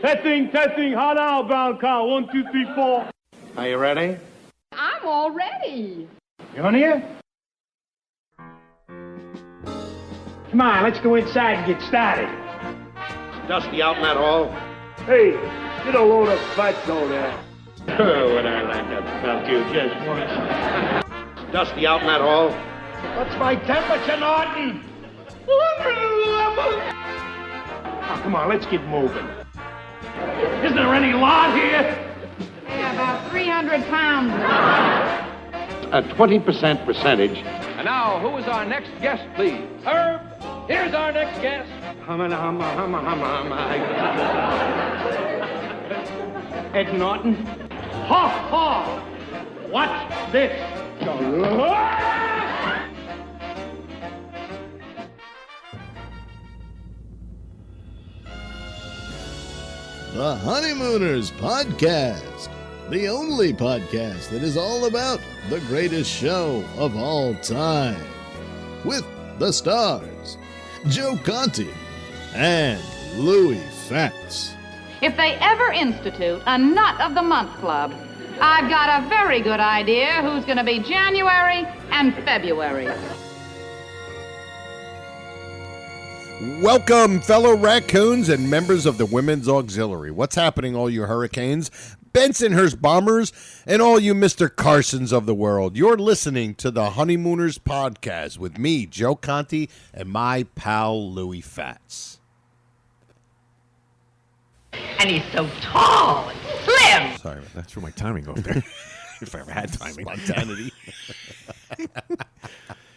Testing, hot outbound car, 1, 2, 3, 4. Are you ready? I'm all ready. You on here? Come on, let's go inside and get started. Dusty out in that hall? Hey, get a load of butts over there. Oh, would I like to fuck you just once. Dusty out in that hall? What's my temperature, Norton? Oh, come on, let's get moving. Isn't there any lot here? Yeah, about 300 pounds. A 20% percentage. And now, who is our next guest, please? Herb, here's our next guest. Ed Norton. Ha ha! What's this? The Honeymooners Podcast, the only podcast that is all about the greatest show of all time. With the stars, Joe Conti and Louis Fatts. If they ever institute a Nut of the Month Club, I've got a very good idea who's going to be January and February. Welcome, fellow raccoons and members of the Women's Auxiliary. What's happening, all you hurricanes, Bensonhurst bombers, and all you Mr. Carsons of the world? You're listening to the Honeymooners Podcast with me, Joe Conti, and my pal, Louis Fatts. And he's so tall and slim. Sorry, that's where my timing off there. If I ever had timing. Spontaneity.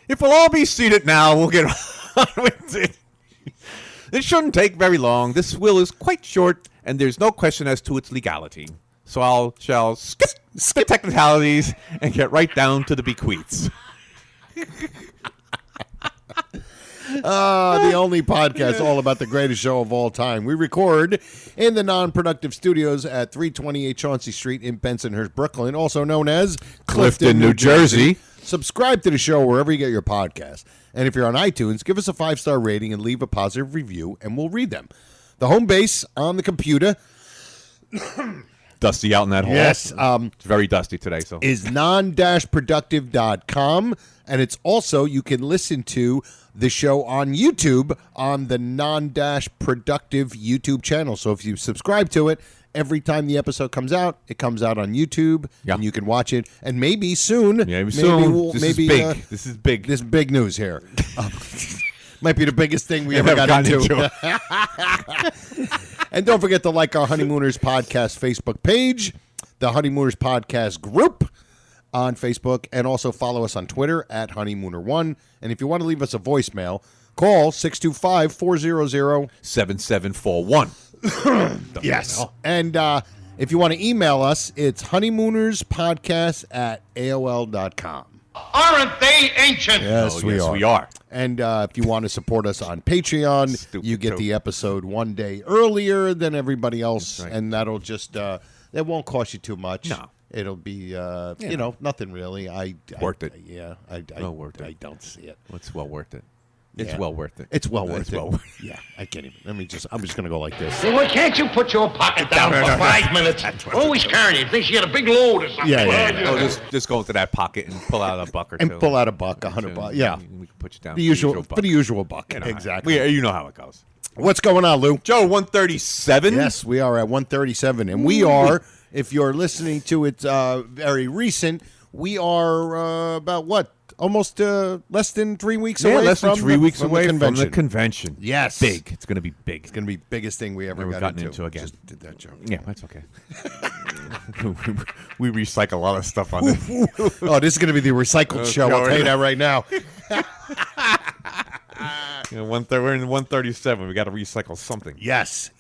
If we'll all be seated now, we'll get on with it. It shouldn't take very long. This will is quite short, and there's no question as to its legality. So I shall skip technicalities and get right down to the bequeaths. The only podcast all about the greatest show of all time. We record in the Non-Productive Studios at 328 Chauncey Street in Bensonhurst, Brooklyn, also known as Clifton, New Jersey. Subscribe to the show wherever you get your podcast. And if you're on iTunes, give us a 5-star rating and leave a positive review, and we'll read them. The home base on the computer. Dusty out in that hole. Yes. It's very dusty today. So is Non-Productive.com. And it's also, you can listen to the show on YouTube on the Non-Productive YouTube channel. So if you subscribe to it, every time the episode comes out, it comes out on YouTube, and you can watch it. And maybe soon. Yeah, maybe soon. This is big. This is big. This is big news here. Might be the biggest thing we ever got into. And don't forget to like our Honeymooners Podcast Facebook page, the Honeymooners Podcast group on Facebook, and also follow us on Twitter at Honeymooner1. And if you want to leave us a voicemail, call 625-400-7741. Yes. And if you want to email us, it's honeymoonerspodcast@AOL.com. Aren't they ancient? Yes, we are. And if you want to support us on Patreon, you get the episode one day earlier than everybody else, and that'll just it won't cost you too much. No. It'll be nothing really. Worth it. Well worth it. I don't see it. It's well worth it. It's well worth it. It's well worth it. Well worth it. Yeah, I can't even. I'm just going to go like this. Well, can't you put your pocket down for 5 minutes? Always carrying it. Thinks you got a big load or something. Yeah. Oh, just go into that pocket and pull out a buck or two. And pull out a buck, $100. Yeah. We can put you down. The usual buck. You know exactly. You know how it goes. What's going on, Lou? Joe, 137. Yes, we are at 137, and we are. If you're listening to it very recent, we are about what? Almost less than 3 weeks away. Less than 3 weeks away from the convention. Yes, big. It's going to be big. It's going to be biggest thing we ever got into again. Just did that joke. Yeah, that's okay. We recycle a lot of stuff on this. Oh, this is going to be the recycled show. I'll tell you that right now. We're in 137. We got to recycle something. Yes.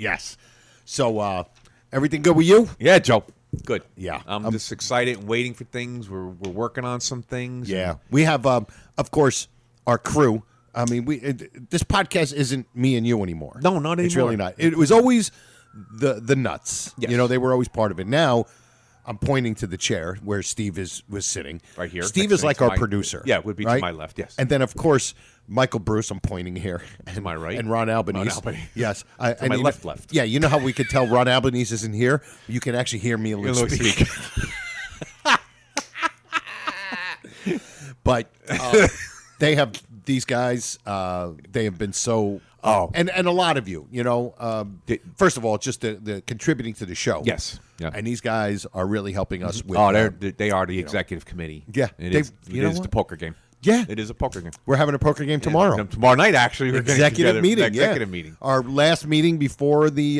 So, everything good with you? Yeah, Joe. Good. Yeah. I'm just excited and waiting for things. We're working on some things. Yeah. We have, of course, our crew. I mean, this podcast isn't me and you anymore. No, not anymore. It's really not. It was always the nuts. Yes. You know, they were always part of it. Now, I'm pointing to the chair where Steve was sitting. Right here. Steve is like our producer. Yeah, it would be right? to my left, yes. And then, of course, Michael Bruce, I'm pointing here. Am I right? And Ron Albanese. Ron Albanese. Yes. To my left. Yeah, you know how we could tell Ron Albanese isn't here? You can actually hear me a little speak. But they have these guys. They have been so. And a lot of you, first of all, just the contributing to the show. Yes. Yeah. And these guys are really helping us with. They are the executive committee. Yeah. It is the poker game. Yeah. It is a poker game. We're having a poker game tomorrow. Yeah. Tomorrow night, actually, we're executive meeting. Executive meeting. Our last meeting before the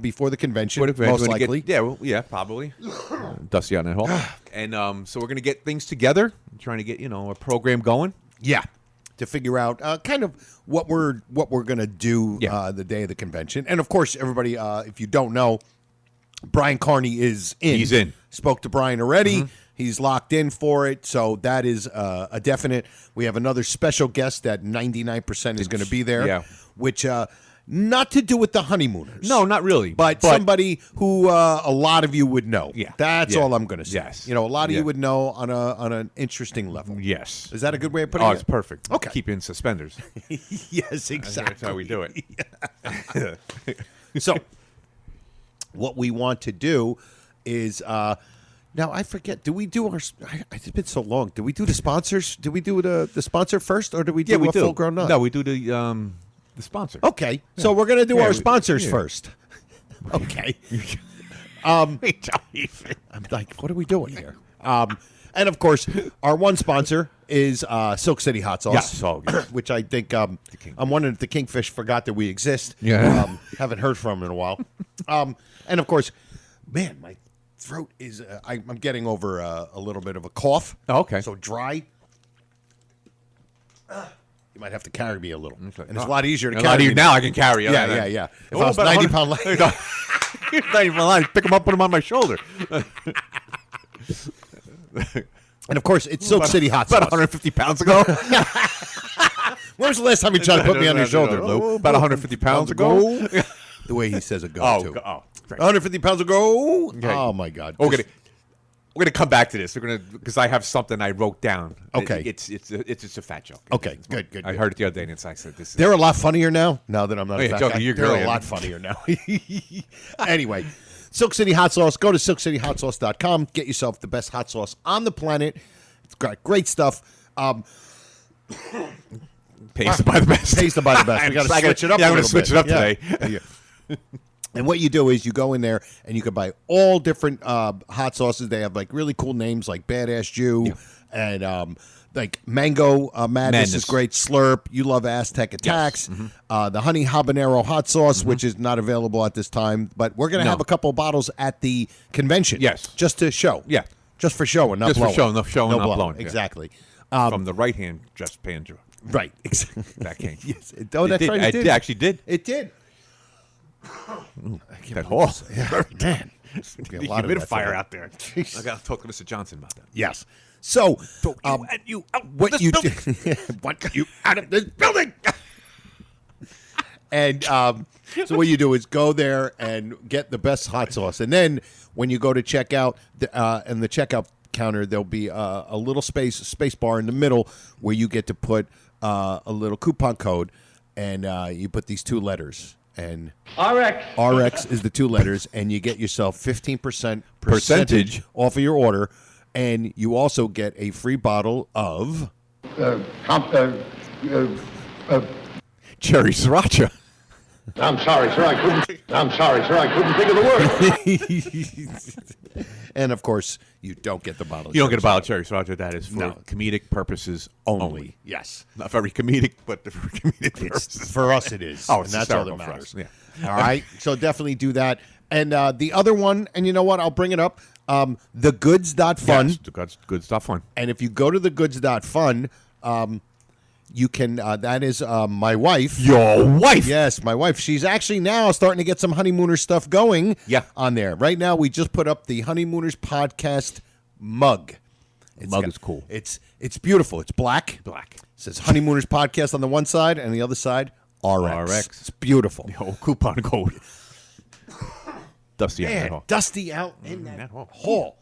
before the convention, most likely. Probably. Dusty out in that hall. And so we're going to get things together, trying to get a program going. Yeah. To figure out kind of what we're going to do the day of the convention. And of course, everybody, if you don't know, Brian Carney is in. He's in. Spoke to Brian already. Mm-hmm. He's locked in for it, so that is a definite. We have another special guest that 99% is going to be there, which not to do with the Honeymooners. No, not really. But somebody who a lot of you would know. Yeah. That's all I'm going to say. Yes. A lot of you would know on an interesting level. Yes. Is that a good way of putting it? Oh, it's perfect. Okay. Keep you in suspenders. Yes, exactly. That's how we do it. So what we want to do is now I forget. Do we do our? It's been so long. Do we do the sponsors? Do we do the sponsor first, or do we do a full grown nut? No, we do the sponsor. Okay, so we're gonna do our sponsors first. Okay. I'm like, what are we doing here? And of course, our one sponsor is Silk City Hot Sauce, which I think I'm wondering if the Kingfish forgot that we exist. Yeah. Haven't heard from him in a while. And of course, man, my throat is I'm getting over a little bit of a cough. Oh, okay. So dry. You might have to carry me a little. Okay. And it's a lot easier to carry me. Now I can carry you. Yeah. If I was 90 pounds light. 90 pounds light, pick him up, put him on my shoulder. And of course, it's Silk City Hot Sauce. About 150 pounds ago. When was the last time you tried to put me on your shoulder, Lou? About 150 pounds ago. The way he says ago, too. Oh, right. 150 pounds ago. Okay. Oh, my God. We're gonna come back to this. We're gonna because I have something I wrote down. Okay. It's just a fat joke. Okay, good. I heard it the other day, and I said this. They're a lot funnier now. Now that I'm not a fat joking, guy, you're they're a lot funnier now. Anyway, Silk City Hot Sauce. Go to silkcityhotsauce.com. Get yourself the best hot sauce on the planet. It's got great stuff. Pasted by the best. Pasted by the best. We got to switch it up. Yeah, I'm going to switch it up today. Yeah. And what you do is you go in there and you can buy all different hot sauces. They have like really cool names like Badass Jew and like Mango Madness is great. Slurp. You love Aztec Attacks. Yes. Mm-hmm. The Honey Habanero Hot Sauce, which is not available at this time. But we're going to have a couple of bottles at the convention. Yes. Just to show. Yeah. Just for show and not blowing. Just for show and not blowing. Exactly. From the right hand, just Pandra. Right. That came. Yes. Oh, that's right. It actually did. It did. That hole. Yeah, man. The humidifier out there. I got to talk to Mr. Johnson about that. Yes. So, you what you do? Want you out of this building? And so what you do is go there and get the best hot sauce, and then when you go to check out, in the checkout counter, there'll be a little space bar in the middle where you get to put a little coupon code, and you put these two letters. And RX is the two letters, and you get yourself 15% percentage off of your order, and you also get a free bottle of cherry sriracha. I'm sorry, sir. I couldn't think of the word. And of course, you don't get the bottle. You don't get a bottle of cherry sriracha. That is for comedic purposes only. Yes, not very comedic, but for comedic purposes. For us, it is. Oh, and that's all that matters. Yeah. All right. So definitely do that. And the other one, and you know what? I'll bring it up. Thegoods.fun. Yes, goods.fun. And if you go to thegoods.fun, you can, that is my wife. Your wife? Yes, my wife. She's actually now starting to get some Honeymooners stuff going on there. Right now, we just put up the Honeymooners podcast mug. Mug is cool. It's beautiful. It's black. It says Honeymooners podcast on the one side, and the other side, RX. It's beautiful. The whole coupon code. Dusty out in that hall. Dusty out in that hall.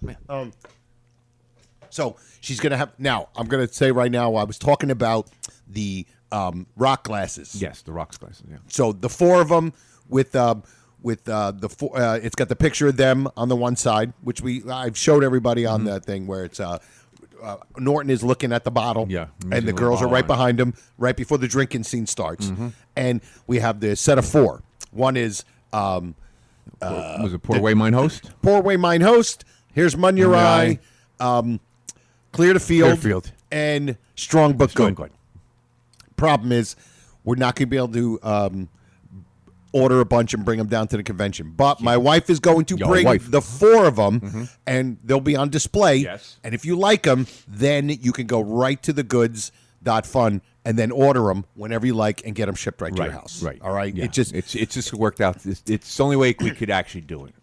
So she's going to have. Now, I'm going to say right now, I was talking about the rock glasses. Yes, the rocks glasses. Yeah. So the 4 of them with the 4. It's got the picture of them on the one side, which I've showed everybody on that thing where it's Norton is looking at the bottle, and the girls are right behind him, right before the drinking scene starts. And we have the set of 4. One is was it Poor Way Mine Host? Poor Way Mine Host. Here's Munyarai. Clear the Field. And Strong But Good. Problem is, we're not going to be able to order a bunch and bring them down to the convention. But my wife is going to bring the 4 of them, and they'll be on display. Yes. And if you like them, then you can go right to thegoods.fun and then order them whenever you like and get them shipped right to your house. Right. All right? Yeah. It just it's just worked out. It's the only way we could actually do it.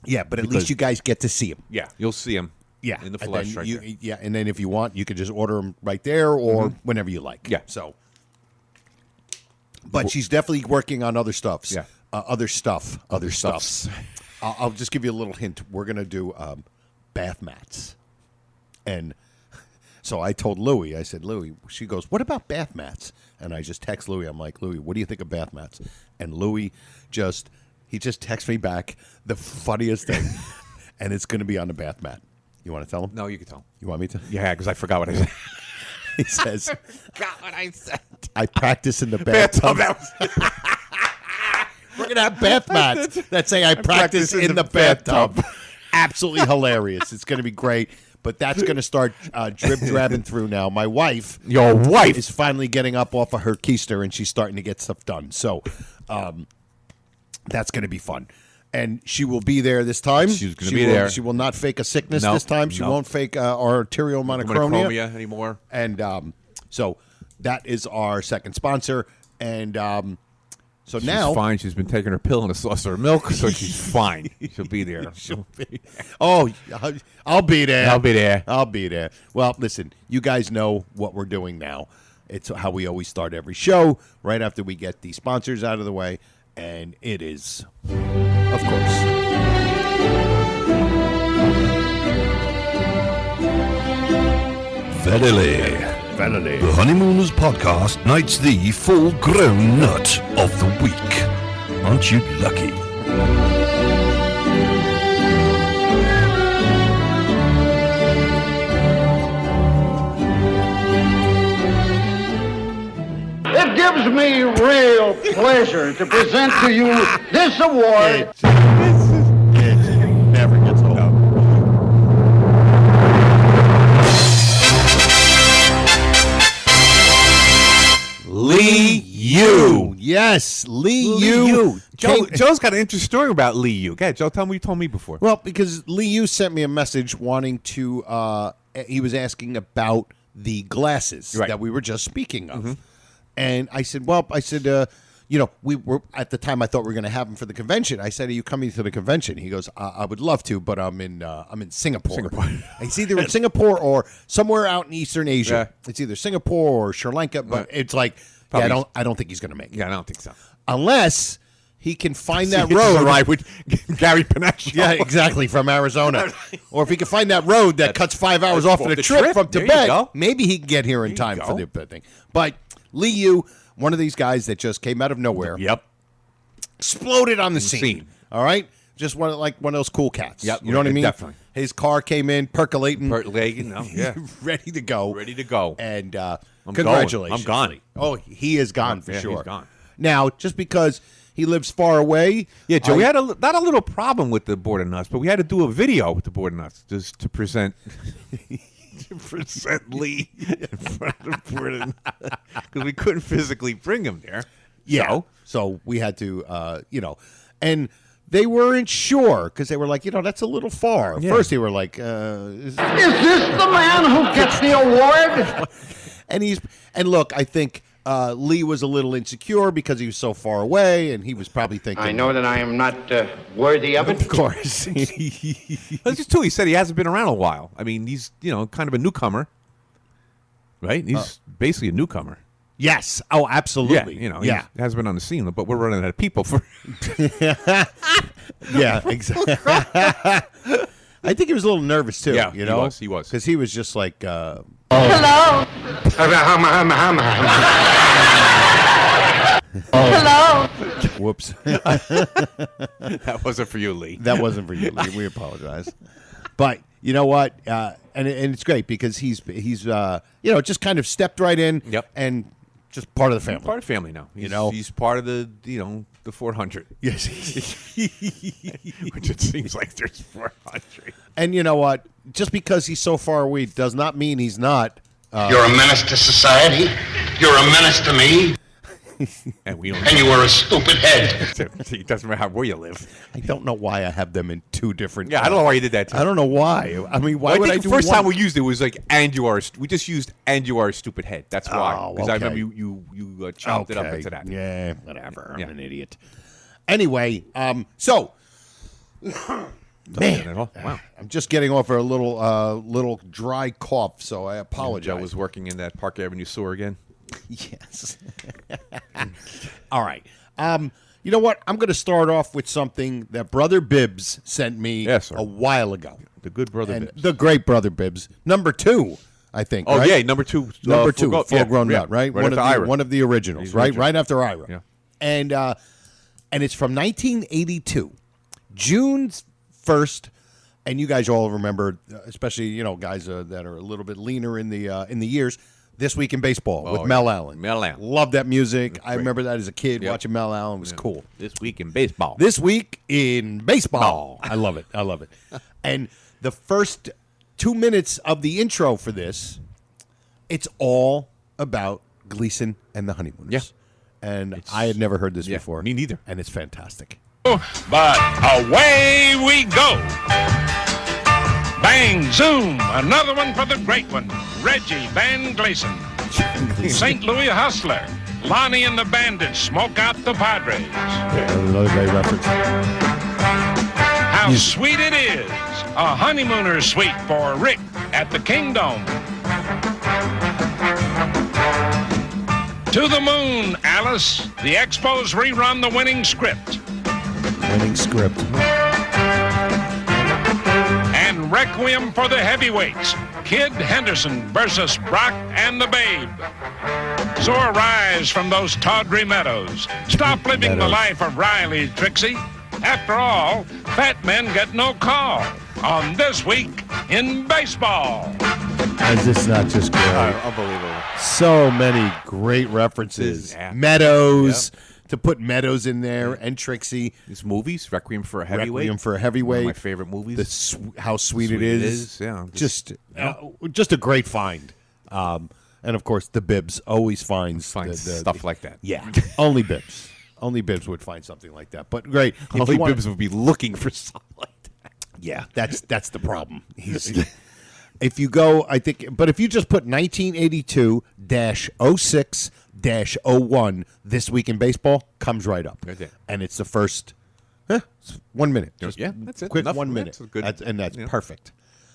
Yeah, but at least you guys get to see them. Yeah, you'll see them. Yeah, in the flesh right there. Yeah, and then if you want, you can just order them right there or whenever you like. Yeah. So, but she's definitely working on other stuffs. Yeah. Other stuffs. I'll just give you a little hint. We're gonna do bath mats, and so I told Louie. I said, Louie. She goes, "What about bath mats?" And I just text Louie. I'm like, Louie, what do you think of bath mats? And Louie just texts me back the funniest thing, and it's gonna be on the bath mat. You want to tell him? No, you can tell him. You want me to? Yeah, because I forgot what I said. He says, Forgot what I said. I practice in the bathtub. We're going to have bath mats that say I practice in the bathtub. Absolutely hilarious. It's going to be great. But that's going to start drib-drabbing through now. My wife. Your wife. Is finally getting up off of her keister, and she's starting to get stuff done. So that's going to be fun. And she will be there this time. She's going to be there. She will not fake a sickness this time. She won't fake arterial monochromia anymore. And so that is our second sponsor. And so she's now fine. She's been taking her pill and a saucer of milk, so she's fine. She'll be there. Oh, I'll be there. I'll be there. Well, listen, you guys know what we're doing now. It's how we always start every show, right after we get the sponsors out of the way. And it is, of course, Verily. The Honeymooners podcast knights the full-grown nut of the week. Aren't you lucky? It gives me real pleasure to present to you this award. It never gets old. Lee Yu. Yes, Lee Yu. Joe's got an interesting story about Lee Yu. Go ahead, Joe, tell me what you told me before. Well, because Lee Yu sent me a message wanting to, he was asking about the glasses that we were just speaking of. And I said, we were at the time I thought we were going to have him for the convention. I said, "Are you coming to the convention?" He goes, "I would love to, but I'm in Singapore." It's either in Singapore or somewhere out in Eastern Asia. Yeah. It's either Singapore or Sri Lanka, but it's like, I don't think he's going to make it. Yeah, I don't think so. Unless he can find that road. Right with Gary Pinaccio. Yeah, exactly, from Arizona. Or if he can find that road that cuts 5 hours off of the trip from Tibet, maybe he can get here in time for the thing. But Lee Yu, one of these guys that just came out of nowhere. Yep. Exploded on the scene. All right? Just one of those cool cats. Yep. You know what I mean? Definitely. His car came in, percolating. Yeah. Ready to go. And congratulations. I'm gone. Oh, he is gone for sure. He's gone. Now, just because he lives far away. Yeah, Joe, we had not a little problem with the Board of Nuts, but we had to do a video with the Board of Nuts just to present... Lee in front of the Board of Nuts because we couldn't physically bring him there. Yeah. So we had to, and they weren't sure because they were like, that's a little far. At first they were like, is this the man who gets the award? And look, I think Lee was a little insecure because he was so far away, and he was probably thinking, I know that I am not worthy of it. Of course. That's just too. He said he hasn't been around a while. I mean, he's kind of a newcomer, right? He's basically a newcomer. Yes. Oh, absolutely. Yeah, he hasn't been on the scene, but we're running out of people for. Yeah, exactly. I think he was a little nervous too. Yeah, you know, he was. Because he was just like, Hello. Hello. whoops. That wasn't for you, Lee. That wasn't for you, Lee. We apologize. But you know what? And it's great because he's just kind of stepped right in. Yep. And just part of the family. Part of the family now. He's part of the 400. Yes. Which it seems like there's 400. And you know what? Just because he's so far away does not mean he's not. You're a menace to society. You're a menace to me. And we don't. And you wear a stupid head. It doesn't matter where you live. I don't know why I have them in two different. Yeah, I don't know why you did that. I don't know why. I mean, why would I do the first one? time we used it was like, and you are. We just used and you are a stupid head. That's why. Because I okay. remember you chopped it up into that. Yeah, whatever. I'm Yeah. an idiot. Anyway, so. Man, Wow. I'm just getting off a little dry cough, so I apologize. Joe was working in that Park Avenue sewer again. Yes. All right. You know what? I'm going to start off with something that Brother Bibbs sent me a while ago. The good Brother Bibbs. The great Brother Bibbs. Number 2, I think. Oh, right? yeah, number 2. Number 2, Full Grown yeah. Nut, right? Right after Ira. One of the originals, He's right? original. Right after Ira. Yeah. And it's from 1982. June 1st. And you guys all remember, especially, guys that are a little bit leaner in the years, This Week in Baseball with Mel Allen. Mel Allen. Love that music. I remember that as a kid, Yep. watching Mel Allen. It was cool. This Week in Baseball. This Week in Baseball. I love it. I love it. And the first 2 minutes of the intro for this, it's all about Gleason and the Honeymooners. Yeah. And I had never heard this before. Me neither. And it's fantastic. But away we go. Bang, zoom, another one for the great one, Reggie Van Gleason. St. Louis Hustler, Lonnie and the Bandits smoke out the Padres. Another great reference. How sweet it is, a honeymooner suite for Rick at the Kingdom. To the moon, Alice. The Expos rerun the winning script. Winning script. And Requiem for the Heavyweights. Kid Henderson versus Brock and the Babe. So arise from those tawdry meadows. Stop living the life of Riley, Trixie. After all, fat men get no call on This Week in Baseball. Is this not just great? Unbelievable. So many great references. Yeah. Meadows, to put Meadows in there, and Trixie. These movies, Requiem for a Heavyweight. Requiem for a Heavyweight. One of my favorite movies. How sweet it is. Yeah. Just a great find. And of course, the Bibbs always finds stuff like that. Yeah, only Bibbs. Only Bibbs would find something like that. But great. Only Bibbs would be looking for something like that. Yeah, that's the problem. If you go, I think, but if you just put 1982-06-01, This Week in Baseball, comes right up. Right there. And it's the first, it's 1 minute. Just that's it. Quick Enough 1 of minute. that. That's good. And that's perfect.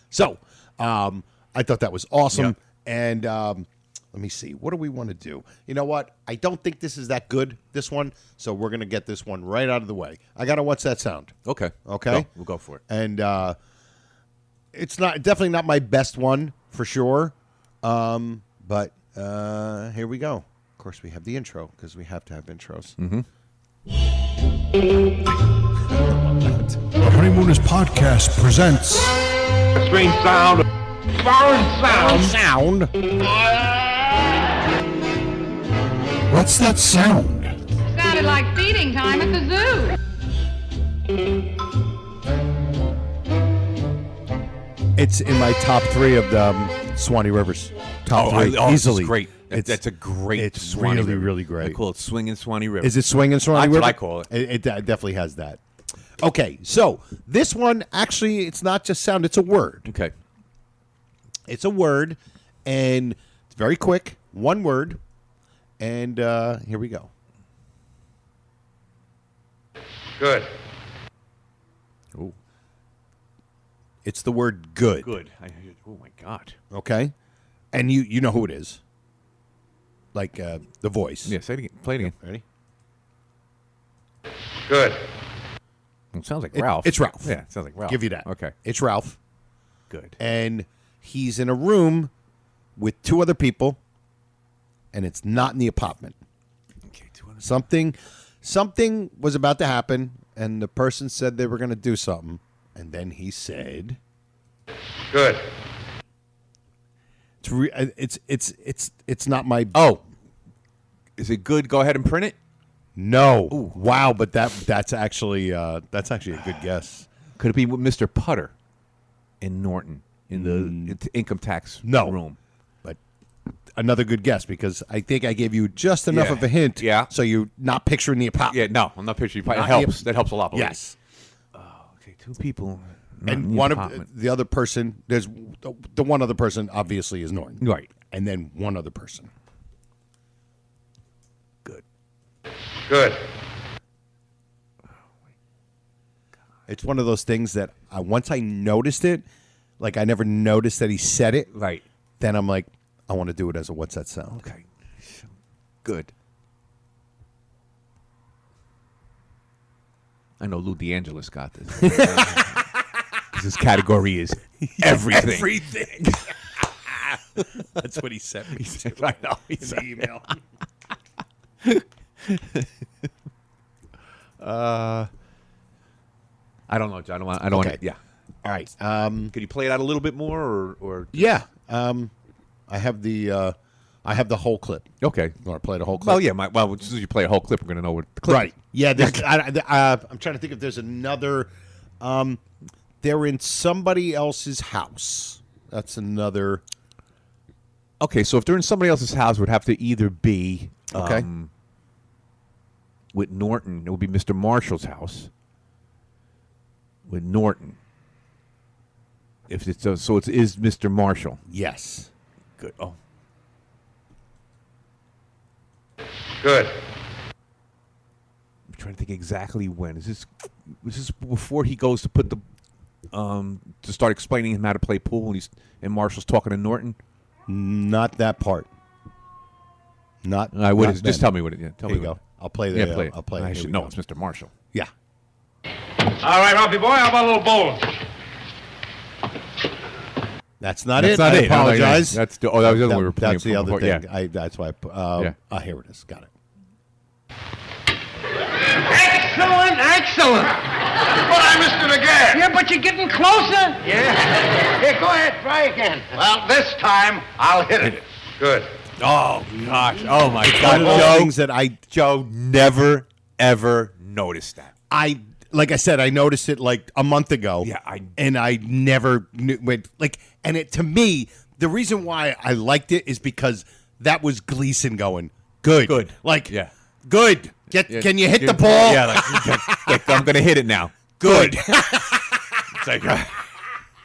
So, I thought that was awesome. And let me see. What do we want to do? You know what? I don't think this is that good, this one. So we're going to get this one right out of the way. I got to What's That Sound? Okay. Okay? We'll go for it. And it's definitely not my best one for sure. But here we go. Of course, we have the intro because we have to have intros. The Honeymooners Podcast presents Strange sound. Foreign sound. What's That Sound? Sounded like feeding time at the zoo. It's in my top 3 of the Swanee Rivers. Top 3 easily. It's great. That's a great. It's Swanee really, River. really great. I call it Swinging Swanee River. Is it Swinging Swanee That's River? what I call it. It definitely has that. Okay, so this one actually, it's not just sound; it's a word. Okay. It's a word, and it's very quick. One word, and here we go. Good. Oh. It's the word "good." Good. Oh my God. Okay, and you know who it is. Like the voice. Yeah. Say it again. Play it again. Ready? Good. It sounds like Ralph. It's Ralph. Yeah. It sounds like Ralph. Give you that. Okay. It's Ralph. Good. And he's in a room with 2 other people, and it's not in the apartment. Okay, Something was about to happen, and the person said they were going to do something, and then he said, Good. It's not my. Oh, is it good? Go ahead and print it. No. Ooh. Wow, but that's actually a good guess. Could it be with Mr. Putter in Norton in the income tax room? But another good guess, because I think I gave you just enough of a hint. Yeah. So you're not picturing the apartment. Yeah, no, I'm not picturing. It helps. That helps a lot. Yes. Oh, okay, 2 people. And one of the other person, there's the one other person obviously is Norton. Right. And then one other person. Good. It's one of those things that once I noticed it, like I never noticed that he said it. Right. Then I'm like, I want to do it as a what's that sound? Okay. Good. I know Lou DeAngelis got this. His category is everything. Everything. That's what he sent me. I know. In the email. I don't know, John. I don't want to. Yeah. All right. Could you play it out a little bit more, or? Yeah. I have the whole clip. Okay. You want to play the whole clip? Well, yeah. As soon as you play a whole clip, we're going to know what the clip. Right. Yeah. I'm trying to think if there's another. They're in somebody else's house. That's another. Okay, so if they're in somebody else's house, it would have to either be with Norton. It would be Mr. Marshall's house with Norton. If it's so, it is Mr. Marshall. Yes. Good. Oh. Good. I'm trying to think exactly when. Was this before he goes to put the to start explaining him how to play pool, and Marshall's talking to Norton? Not that part. Not. Just tell me what it is. Here you go. I'll play the. Yeah, play it. I'll play it. I should know. It's Mr. Marshall. Yeah. All right, Ralphie boy, how about a little bowling? That's not it. I apologize. That was the other one we were playing. That's the other before. thing. Yeah. That's why. Here it is. Got it. Excellent, excellent. But I missed it again. Yeah, but you're getting closer. Yeah. Here, go ahead, try again. Well, this time I'll hit it. Good. Oh gosh! Oh my One God! of those things that Joe never ever noticed that. Like I said, I noticed it like a month ago. Yeah, and I never knew. And it to me, the reason why I liked it is because that was Gleason going good. Like, yeah. Good. Can you hit the ball? Yeah, like I'm going to hit it now. Good. It's like,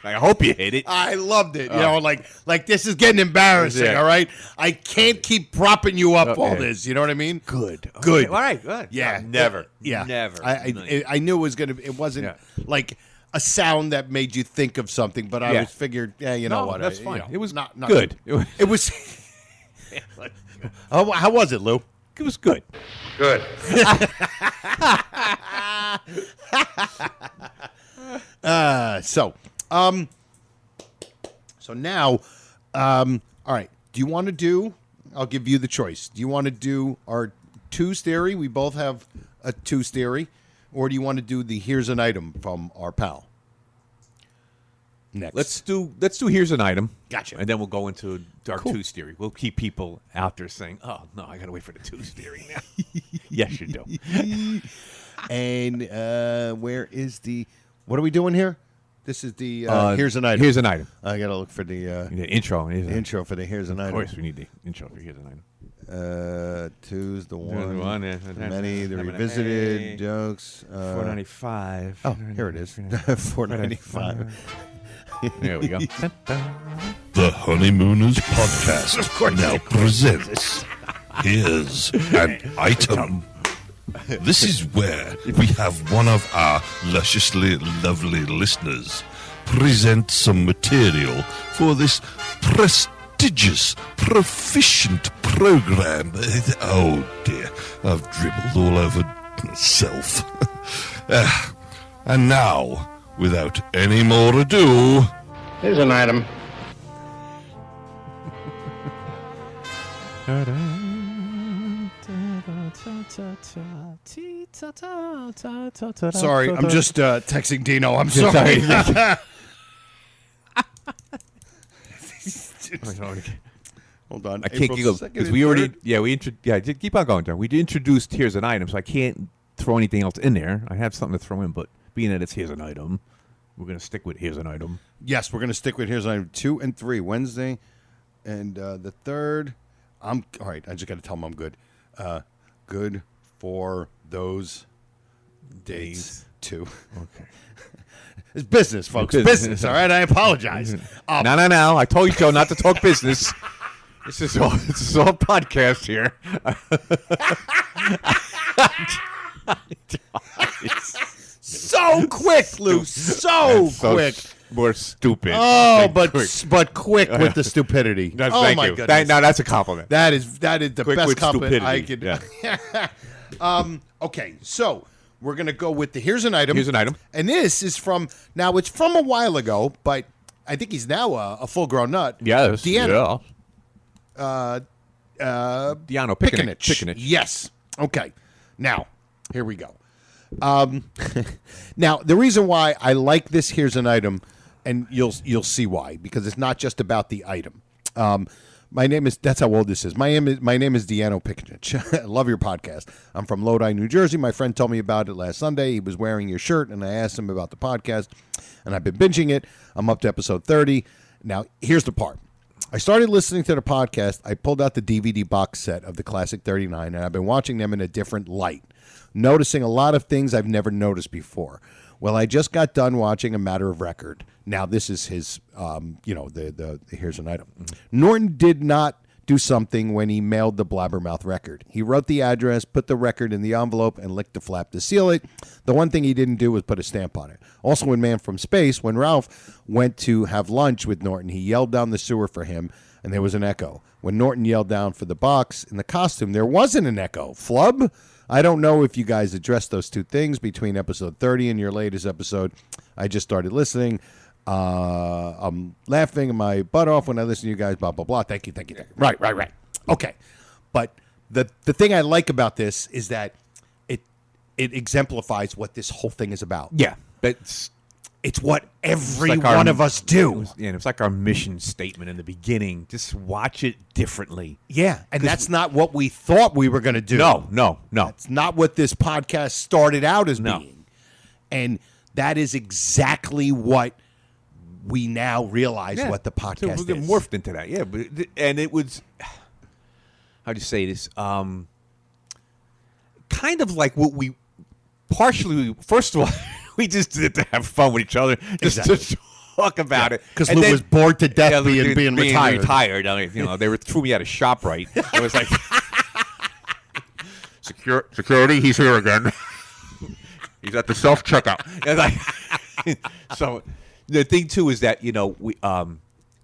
I hope you hit it. I loved it. You know, like this is getting embarrassing. Yeah. All right, I can't keep propping you up all this. You know what I mean? Good. Good. Okay. All right. Good. Yeah. Never. Yeah. Never. I knew it was gonna. It wasn't like a sound that made you think of something, but I was figured. Yeah, you know what? That's fine. You know, It was not good. It was. How was it, Lou? It was good. Good. So now, all right. Do you want to do? I'll give you the choice. Do you want to do our twos theory? We both have a twos theory, or do you want to do the here's an item from our pal? Next, Let's do here's an item. Gotcha. And then we'll go into our twos theory. We'll keep people out there saying, "Oh no, I got to wait for the twos theory now." Yes, you do. And where is the? What are we doing here? This is the here's an item. Here's an item. I gotta look for the intro. intro for the here's an item. Of course, we need the intro for here's an item. Two's the one. Many, the revisited jokes. $4.95. Oh, here it is. $4.95. There we go. The Honeymooners podcast now presents Here's an Item. This is where we have one of our lusciously lovely listeners present some material for this prestigious, proficient program. Oh dear, I've dribbled all over myself. And now, without any more ado, Here's an item. Sorry, I'm just texting Dino. I'm sorry. Hold on. I can't go because we already keep on going, John. We introduced here's an item, so I can't throw anything else in there. I have something to throw in, but being that it's here's an item, we're gonna stick with here's an item. Yes, we're gonna stick with here's an item 2 and 3 Wednesday, and the third. I'm all right. I just got to tell them I'm good. Good for those days too. Okay. It's business, folks. Business. All right. I apologize. No. I told you, Joe, not to talk business. This is all podcast here. So quick, Lou. So quick. More stupid. Oh, but quick with the stupidity. Thank my you. goodness. That's a compliment. That is the Quick best with compliment I stupidity. could. Yeah. Okay, so we're gonna go with the here's an item. Here's an item. And this is from it's from a while ago, but I think he's now a full-grown nut. Yes. Deanna. Deanna Pickenich. Yes. Okay. Now, here we go. Now, the reason why I like this here's an item, and you'll see why, because it's not just about the item. My name is, that's how old this is. My name is Deanna Pickenich. I love your podcast. I'm from Lodi, New Jersey. My friend told me about it last Sunday. He was wearing your shirt, and I asked him about the podcast, and I've been binging it. I'm up to episode 30. Now, here's the part. I started listening to the podcast. I pulled out the DVD box set of the Classic 39, and I've been watching them in a different light, noticing a lot of things I've never noticed before. Well, I just got done watching A Matter of Record. Now, this is his, the here's an item. Norton did not do something when he mailed the Blabbermouth record. He wrote the address, put the record in the envelope, and licked the flap to seal it. The one thing he didn't do was put a stamp on it. Also in Man from Space, when Ralph went to have lunch with Norton, he yelled down the sewer for him, and there was an echo. When Norton yelled down for the box in the costume, there wasn't an echo. Flub? I don't know if you guys addressed those two things between episode 30 and your latest episode. I just started listening. I'm laughing my butt off when I listen to you guys, blah, blah, blah. Thank you. Right. Okay. But the thing I like about this is that it exemplifies what this whole thing is about. Yeah. It's what every one of us do. It was like our mission statement in the beginning. Just watch it differently. Yeah, and that's not what we thought we were going to do. No. That's not what this podcast started out as being. And that is exactly what we now realize what the podcast so we is. Morphed into that, yeah. And it was, how do you say this? Kind of like what we partially, first of all, we just did it to have fun with each other, just to talk about it. Because Lou was bored to death being retired. I mean, they threw me out of ShopRite. It was like, security, he's here again. He's at the self-checkout. So the thing, too, is that, we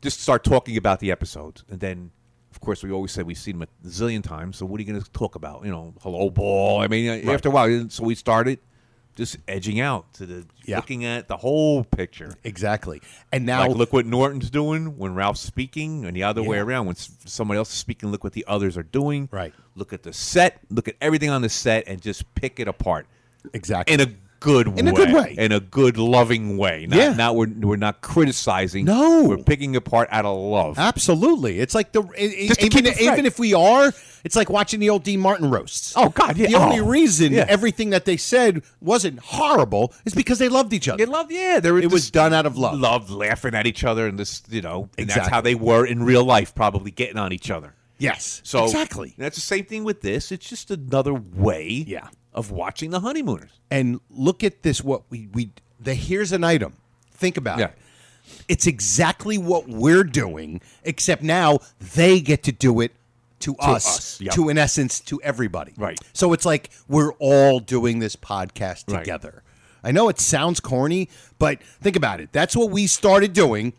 just start talking about the episodes. And then, of course, we always say we've seen them a zillion times. So what are you going to talk about? Hello, ball. I mean, after a while, so we started just edging out to looking at the whole picture. Exactly. And now look what Norton's doing when Ralph's speaking, and the other way around. When somebody else is speaking, look what the others are doing. Right. Look at the set. Look at everything on the set and just pick it apart. Exactly. In a good way. In a good, loving way. We're not criticizing. No. We're picking apart out of love. Absolutely. It's like even if we are, it's like watching the old Dean Martin roasts. Oh, God, yeah. The only reason everything that they said wasn't horrible is because they loved each other. It was done out of love. Loved laughing at each other, and this, and Exactly. that's how they were in real life, probably getting on each other. Yes. So exactly. That's the same thing with this. It's just another way of watching the Honeymooners. And look at this, what here's an item. Think about it. It's exactly what we're doing, except now they get to do it to us. To, in essence, to everybody. Right. So it's like we're all doing this podcast together. I know it sounds corny, but think about it. That's what we started doing,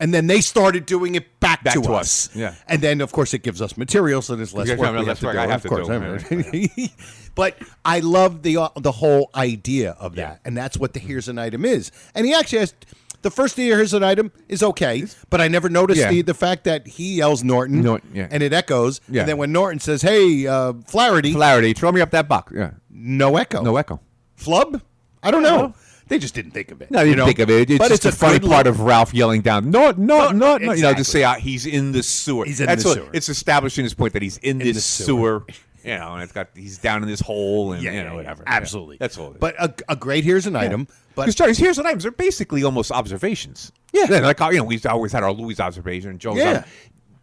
and then they started doing it back to us. Yeah. And then, of course, it gives us material, so there's less work we have to do. But I love the whole idea of that, and that's what the here's an item is. And he actually has The first here's an item is okay, but I never noticed Yeah. the fact that he yells Norton, yeah. and it echoes. Yeah. And then when Norton says, "Hey, Flaherty," throw me up that box. Yeah. no echo. No echo. Flub? I don't know. They just didn't think of it. No, you didn't think of it. It's but just it's a funny good part look. of Ralph yelling down, no. You know, exactly. just say he's in the sewer. He's in That's the what- sewer. It's establishing his point that he's in this the sewer. You know, and he's down in this hole, and whatever. Absolutely. Yeah, that's all. It is. But a great here's an item. But Because Charlie's here's and items are basically almost observations. Yeah. Like we've always had our Louis observation and Joe's. Yeah.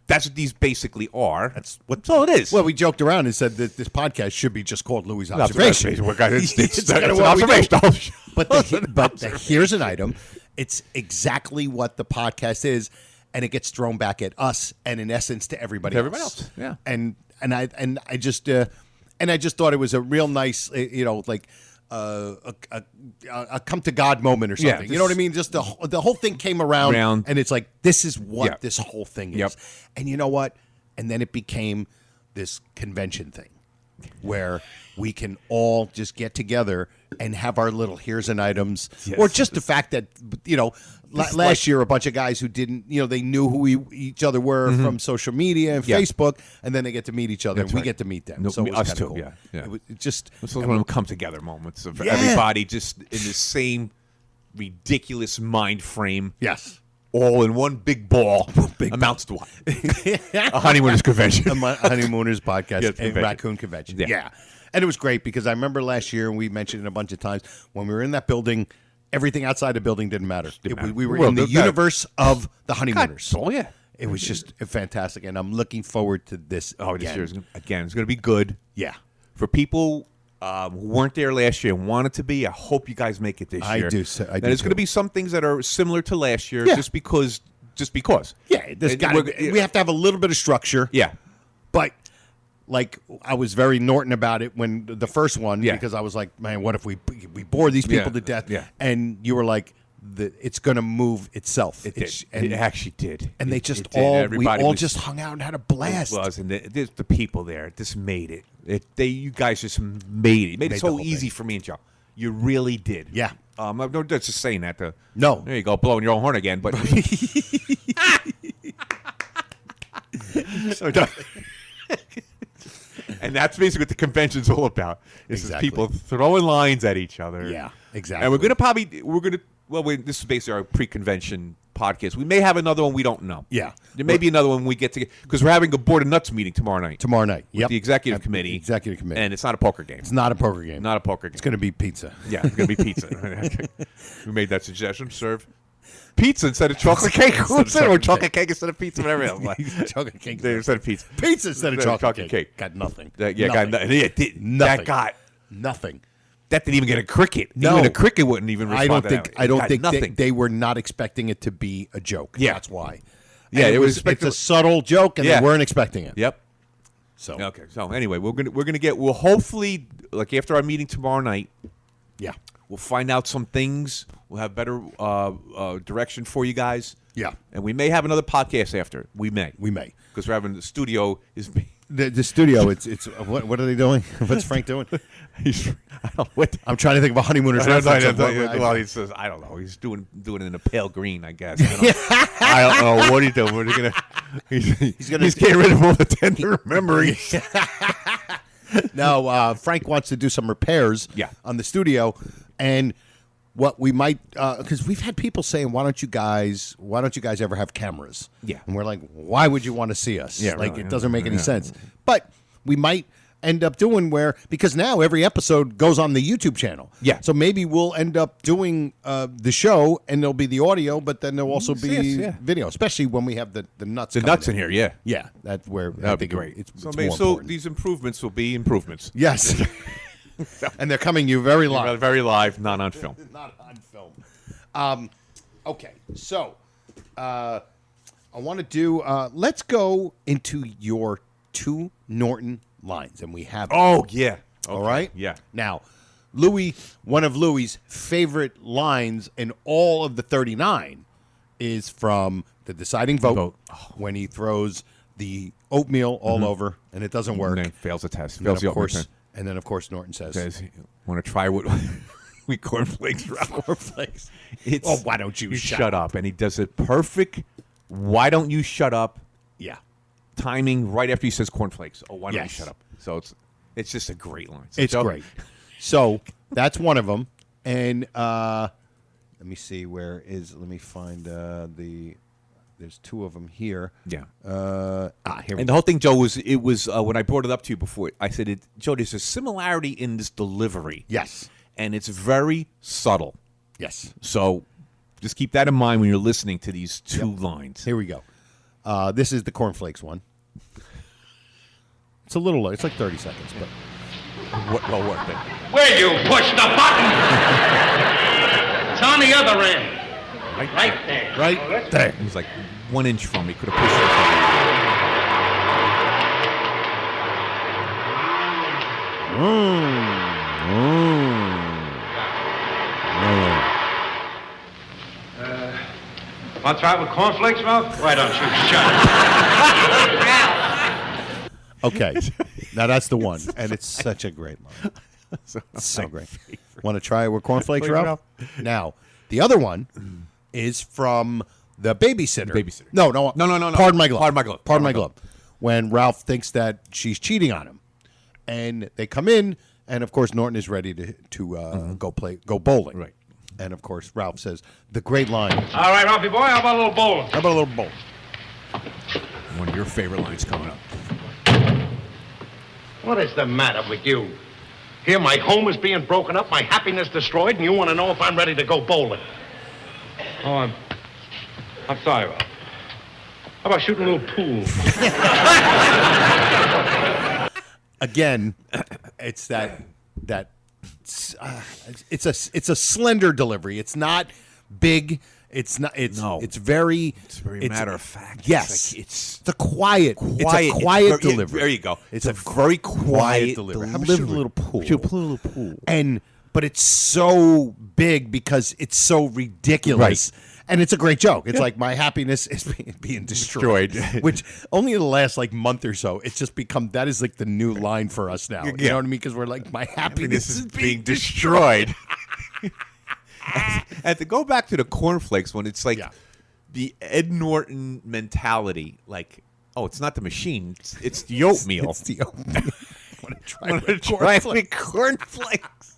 That's what these basically are. That's all it is. Well, we joked around and said that this podcast should be just called Louis' Observation. It's kinda an what we do. observation. But the here's an item. It's exactly what the podcast is, and it gets thrown back at us, and in essence to everybody else. Yeah. And I just thought it was a real nice, like a come to God moment or something. Yeah, you know what I mean? Just the whole thing came around, and it's like this is what this whole thing is. Yep. And you know what? And then it became this convention thing where we can all just get together and have our little here's an items, or just the fact that last year a bunch of guys who didn't, they knew who each other were from social media and Facebook, and then they get to meet each other, and we get to meet them. So it was us kind too. of cool. Yeah. It was just This was one of them come together moments of everybody just in the same ridiculous mind frame. Yes. All in one big ball amounts to what? A Honeymooners convention. A Honeymooners podcast, Yeah, a convention. raccoon convention. Yeah. Yeah. And it was great because I remember last year, and we mentioned it a bunch of times, when we were in that building, everything outside the building didn't matter. We were in the universe of the Honeymooners. Oh, yeah. It was just fantastic, and I'm looking forward to this Oh, again. this year it's going to be good. Yeah. For people who weren't there last year and wanted to be, I hope you guys make it this I year. do And there's going to be some things that are similar to last year, just because. Yeah, we have to have a little bit of structure. Yeah. But like I was very Norton about it when the first one, Yeah. because I was like, man, what if we bore these people to death? Yeah. And you were like, it's going to move itself. It actually did. And It- they just it did. we Everybody all was- just hung out and had a blast. It was, and the people there just made it. You guys just made it. Made Made it the so whole easy thing. for me and Joe. You really did. Yeah. I'm not just saying that. No. There you go, blowing your own horn again. But and that's basically what the convention's all about. It's just Exactly. people throwing lines at each other. Yeah, exactly. And this is basically our pre-convention podcast. We may have another one. We don't know. Yeah. There may be another one we get together because we're having a Board of Nuts meeting tomorrow night. Tomorrow night. With Yep. the executive At the committee. Executive committee. And it's not a poker game. It's not a poker game. Not a poker game. It's going to be pizza. Yeah, it's going to be pizza. Who made that suggestion? Serve pizza instead of chocolate cake. Who said or chocolate cake instead of pizza? Whatever else. Chocolate cake Instead of pizza. Pizza instead of chocolate cake. Got nothing. Nothing. Nothing. That got nothing. That didn't even get a cricket. No. Even a cricket wouldn't even respond I don't think nothing. they were not expecting it to be a joke. Yeah. That's why. Yeah, And it was it's a subtle joke, and Yeah. they weren't expecting it. Yep. So Okay. So anyway, we'll hopefully, like after our meeting tomorrow night, yeah, we'll find out some things. We'll have better direction for you guys. Yeah. And we may have another podcast after. We may. Because we're having the studio is. The studio. It's what are they doing? What's Frank doing? I'm trying to think of a Honeymooners reference. Well, he says I don't know. He's doing it in a pale green, I guess. I don't know what he's doing. What are you gonna? He's getting rid of all the tender memories. No, Frank wants to do some repairs. On the studio, and what we might because we've had people saying, why don't you guys ever have cameras? Yeah. And we're like, why would you want to see us? Yeah, like really, it doesn't make any yeah. sense. But we might end up doing because now every episode goes on the YouTube channel. Yeah. So maybe we'll end up doing the show, and there'll be the audio, but then there'll also be Yes, video, especially when we have the nuts. The coming nuts in here, yeah. Yeah, that's where I That'd be think great. It's So more important. these improvements will be improvements. Yes. And they're coming you very live. Very live, not on film. Not on film. Okay, so I want to do. Let's go into your two Norton lines, and we have. Oh yeah. Okay. All right. Yeah. Now, one of Louis's favorite lines in all of the 39 is from the deciding vote. When he throws the oatmeal all over and it doesn't work. And then fails the test. And then, Fails the of course, oatmeal and then of course Norton says, "Want to try what with cornflakes, Ralph. Cornflakes. It's, Oh, why don't you shut up? And he does it perfect. Why don't you shut up? Yeah. Timing right after he says cornflakes. Oh, why don't you Yes. shut up? So it's just a great line. So It's Joe- great. So that's one of them. And let me see let me find there's two of them here. Yeah. Here we And go. the whole thing, Joe, was when I brought it up to you before, I said, Joe, there's a similarity in this delivery. Yes. And it's very subtle. Yes. So just keep that in mind when you're listening to these two lines. Here we go. This is the cornflakes one. It's a little low. It's like 30 seconds, but well worth it. Where'd you push the button? It's on the other end. Right there. right there. He was like 1 inch from me. Could have pushed it. Want to try it with cornflakes, Ralph? Why don't you shut up? Okay. Now that's the one. And it's such a great line. It's so great. Want to try it with cornflakes, Ralph? Now, the other one is from The Babysitter. Babysitter. No. Pardon my glove. Pardon my glove. When Ralph thinks that she's cheating on him. And they come in, and of course Norton is ready to go bowling. Right. And of course Ralph says the great line. All right, Ralphie boy, how about a little bowling? How about a little bowl? One of your favorite lines coming up. What is the matter with you? Here, my home is being broken up, my happiness destroyed, and you want to know if I'm ready to go bowling. Oh, I'm sorry, Ralph. How about shooting a little pool? Again, it's that it's a slender delivery. It's not big. It's not. It's very matter of fact. Yes, It's a quiet. It's a quiet delivery. There you go. It's a very quiet delivery. How about shoot a little pool? Shoot a little pool. But it's so big because it's so ridiculous. Right. And it's a great joke. It's like my happiness is being destroyed. Which only in the last month or so, it's just become, that is like the new line for us now. You know what I mean? Because we're like, my happiness is being destroyed. And to go back to the cornflakes one, it's like the Ed Norton mentality. Like, oh, it's not the machine. It's the oatmeal. It's the oatmeal. I want to try with cornflakes.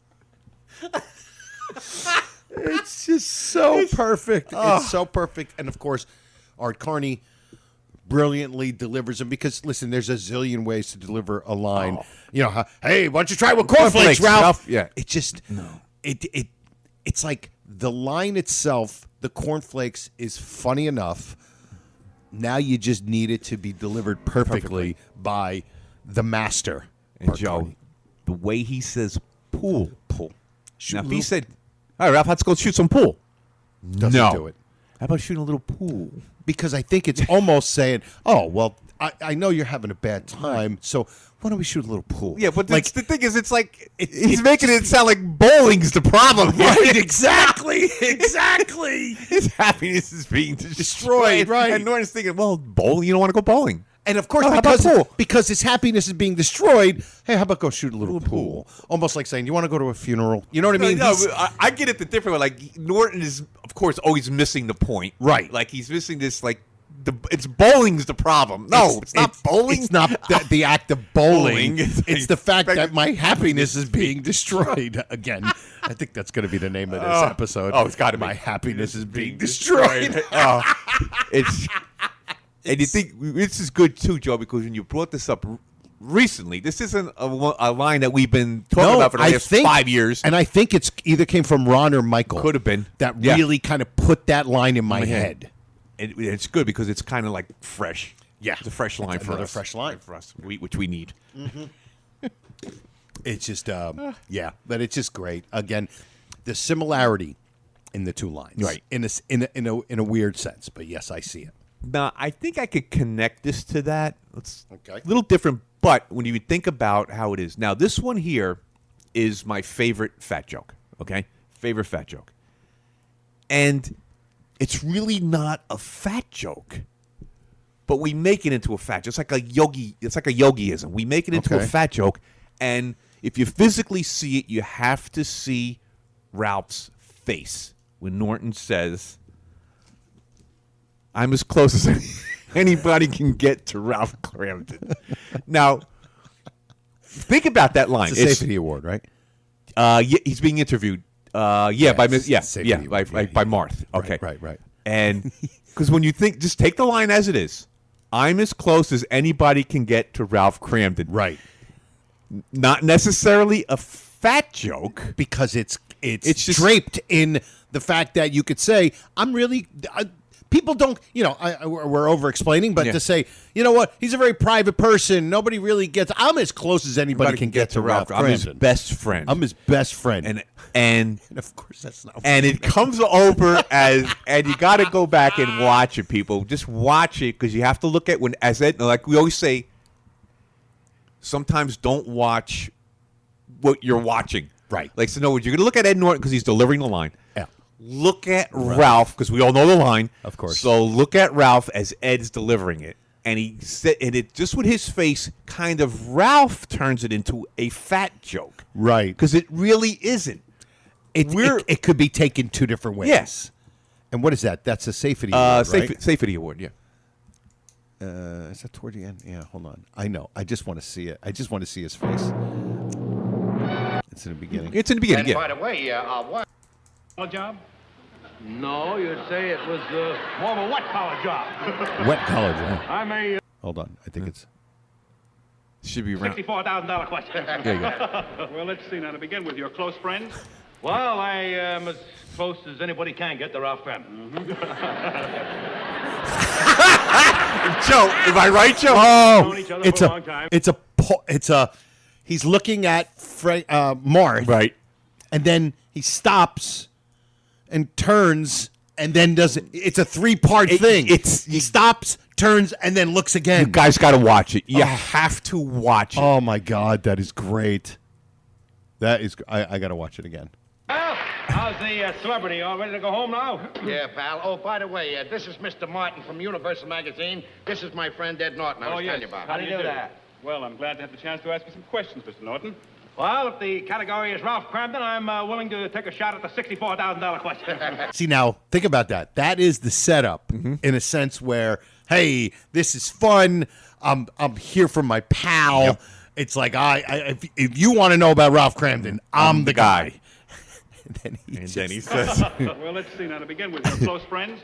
It's just so perfect. It's so perfect. And of course, Art Carney brilliantly delivers them because, listen, there's a zillion ways to deliver a line. You know, hey, why don't you try with cornflakes, Ralph? Yeah. It just, it's like the line itself, the cornflakes is funny enough. Now you just need it to be delivered perfectly. By the master. And Art Joe, Carney. the way he says pool. Shoot Now, a if he little- said, all right, Ralph, let's go shoot some pool. Doesn't do it. How about shooting a little pool? Because I think it's almost saying, oh, well, I know you're having a bad time, so why don't we shoot a little pool? Yeah, but like, the thing is, it's like he's making it sound like bowling's the problem. right, exactly. His happiness is being Destroyed, right. And Norton's thinking, well, bowling, you don't want to go bowling. And of course, how about pool? because his happiness is being destroyed, hey, how about go shoot a little pool? Almost like saying, you want to go to a funeral? You know what I mean? No, I get it the different way. Like, Norton is, of course, always missing the point. Right. Like, he's missing this, like, it's bowling's the problem. No, it's not bowling. It's not the act of bowling. Bowling. It's the fact that my happiness is being destroyed. Again, I think that's going to be the name of this episode. Oh, it's got to be. My happiness is being destroyed. It's... And you think this is good too, Joe, because when you brought this up recently, this isn't a line that we've been talking about for the last 5 years. And I think it's either came from Ron or Michael. Could have been. That really kind of put that line in my head. And it's good because it's kind of like fresh. Yeah. It's a fresh line for us. Another fresh line for us, which we need. Mm-hmm. It's just, but it's just great. Again, the similarity in the two lines. Right. In a weird sense, but yes, I see it. Now, I think I could connect this to that. It's Okay. a little different, but when you think about how it is. Now, this one here is my favorite fat joke, okay? Favorite fat joke. And it's really not a fat joke, but we make it into a fat joke. It's like a yogiism. We make it into a fat joke, and if you physically see it, you have to see Ralph's face when Norton says, "I'm as close as anybody can get to Ralph Cramden." Now, think about that line. It's a safety award, right? Yeah, he's being interviewed. By Marth. Okay, right. And because when you think, just take the line as it is. I'm as close as anybody can get to Ralph Cramden. Right. Not necessarily a fat joke because it's just draped in the fact that you could say, I'm really. People don't, we're over-explaining, but to say, you know what, he's a very private person. Nobody really gets. I'm as close as anybody can get to Ralph Cramden. I'm his best friend. I'm his best friend. And of course that's not. And it comes over as, and you got to go back and watch it, people. Just watch it because you have to look at like we always say. Sometimes don't watch what you're watching. Right. Like, so no, you're going to look at Ed Norton because he's delivering the line. Yeah. Look at Ralph because we all know the line. Of course. So look at Ralph as Ed's delivering it. And he said, and it just with his face, kind of Ralph turns it into a fat joke. Right. Because it really isn't. It could be taken two different ways. Yes. And what is that? That's a safety award, right? Safety award, yeah. Is that toward the end? Yeah, hold on. I know. I just want to see it. I just want to see his face. It's in the beginning. It's in the beginning, And by the way, what? A job? No, you'd say it was more of a wet-collar job. Wet collar job. I'm a Hold on. I think it's. Should be around. $64,000 question. There you go. Well, let's see. Now, to begin with, your close friends? Well, I am as close as anybody can get to Ralph Cramden. Joe, am I right, Joe? Oh, it's a. He's looking at Marth, right, and then he stops and turns, and then does it. It's a three-part thing. He stops, turns, and then looks again. You guys got to watch it. You have to watch it. Oh my God, that is great. That is. I got to watch it again. Well, how's the celebrity? All ready to go home now? Yeah, pal. Oh, by the way, this is Mr. Martin from Universal Magazine. This is my friend Ed Norton. I was telling you about. How do you do that? Well, I'm glad to have the chance to ask you some questions, Mr. Norton. Well, if the category is Ralph Cramden, I'm willing to take a shot at the $64,000 question. See, now, think about that. That is the setup in a sense where, hey, this is fun. I'm here for my pal. Yep. It's like, if you want to know about Ralph Cramden, I'm the guy. And then he says, well, let's see. Now, to begin with, your close friends?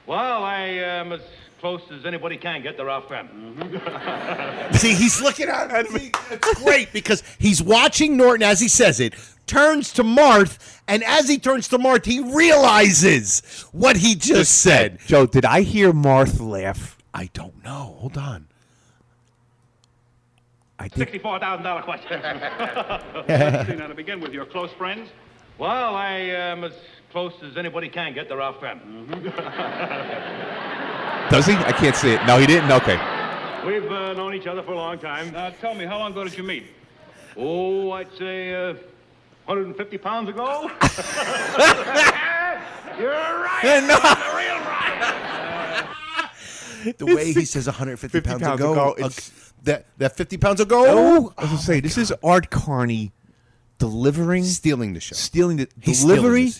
Well, I am as close as anybody can get to Ralph Cramden. See, he's looking at me. It's great because he's watching Norton as he says it, turns to Marth, and as he turns to Marth, he realizes what he just said. Joe, did I hear Marth laugh? I don't know. Hold on. I think $64,000 question. Let's see. Now, to begin with, your close friends? Well, I am as close as anybody can get to Ralph Cramden. Does he? I can't see it. No, he didn't? Okay. We've known each other for a long time. Now, tell me, how long ago did you meet? Oh, I'd say 150 pounds ago. You're right. No. Real right. The way he says 150 pounds ago. That 50 pounds ago? Oh, I was going to say, this is Art Carney delivering. Stealing the show. Delivery,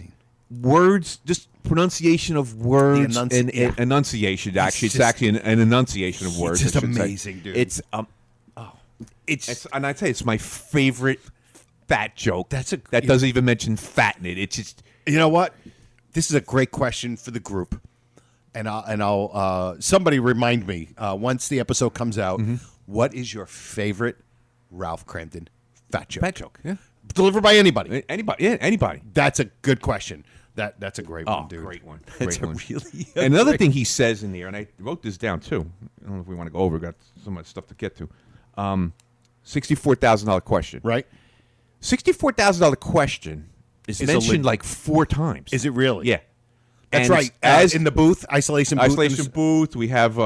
words, just pronunciation of words, and enunciation, actually. It's actually an enunciation of words. It's just amazing, dude. It's, and I'd say it's my favorite fat joke. That doesn't even mention fat in it. It's just. You know what? This is a great question for the group. And I'll somebody remind me once the episode comes out. What is your favorite Ralph Cramden fat joke? Fat joke, yeah. Delivered by anybody. Anybody. That's a good question. That's a great one, dude. Great one. That's great one. Really and another thing he says in there, and I wrote this down too. I don't know if we want to go over. We've got so much stuff to get to. $64,000 question. Right. $64,000 question is mentioned like 4 times. Is it really? Yeah. That's and right. As in the booth, isolation booth. We have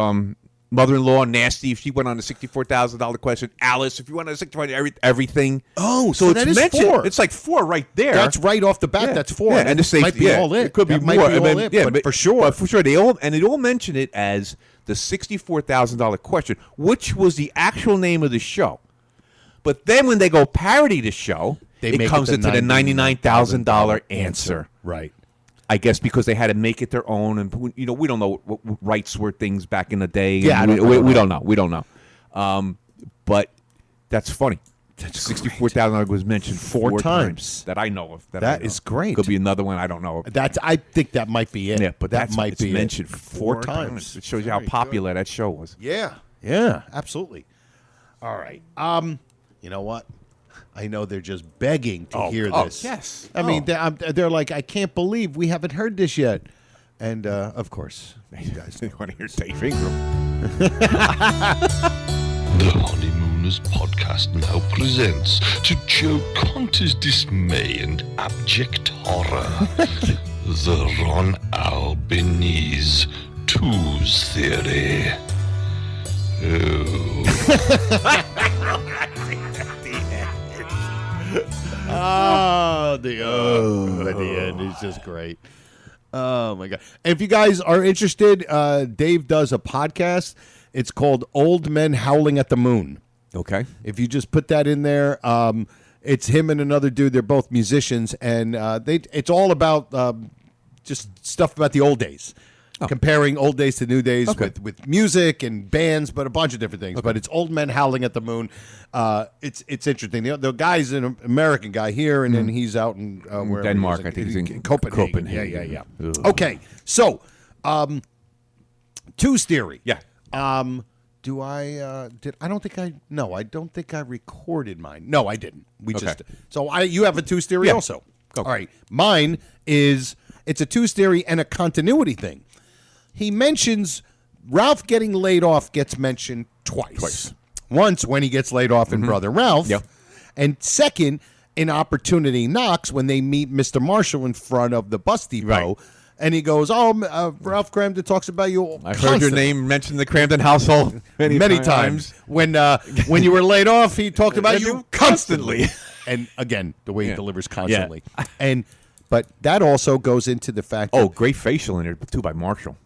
mother-in-law, Nasty, if she went on a $64,000 question. Alice, if you went on a $64,000, everything. Oh, so it's mentioned. 4. It's like 4 right there. That's right off the bat. Yeah. That's 4. Yeah, and the safety, might be all it. It could be might more. Be all it, but for sure. But for sure, they all mention it as the $64,000 question, which was the actual name of the show. But then when they go parody the show, it comes into the $99,000 answer. Right. I guess because they had to make it their own, and we don't know what rights were things back in the day. Yeah, we don't know. We don't know. But that's funny. $64,000 was mentioned four times that I know of. That is great. Could be another one I don't know. I think that might be it. Yeah, but that might be mentioned four times. It shows you how popular that show was. Yeah. Yeah. Absolutely. All right. You know what? I know they're just begging to hear this. Yes. I mean, they're like, I can't believe we haven't heard this yet. And, of course, you guys want to hear Dave Ingram. The Honeymooners podcast now presents, to Joe Conter's dismay and abject horror, the Ron Albanese Twos Theory. At the end is just great. Oh my god! And if you guys are interested, Dave does a podcast. It's called Old Men Howling at the Moon. Okay. If you just put that in there, it's him and another dude. They're both musicians, and it's all about just stuff about the old days. Comparing old days to new days with music and bands, but a bunch of different things. But it's Old Men Howling at the Moon. It's interesting. The guy's an American guy here, and then he's out in Denmark. I think he's in Copenhagen. Yeah. Ugh. Okay, so Two's Theory. Yeah. I don't think I recorded mine. No, I didn't. You have a Two's Theory also. All right. Mine is, it's a Two's Theory and a continuity thing. He mentions Ralph getting laid off gets mentioned twice. Once when he gets laid off in Brother Ralph. Yep. And second, in Opportunity Knocks when they meet Mr. Marshall in front of the bus depot. Right. And he goes, Ralph Cramden talks about you. I heard your name mentioned the Cramden household many times. When you were laid off, he talked about you constantly. And again, the way he delivers constantly. Yeah. But that also goes into the fact that... great facial in there, too, by Marshall.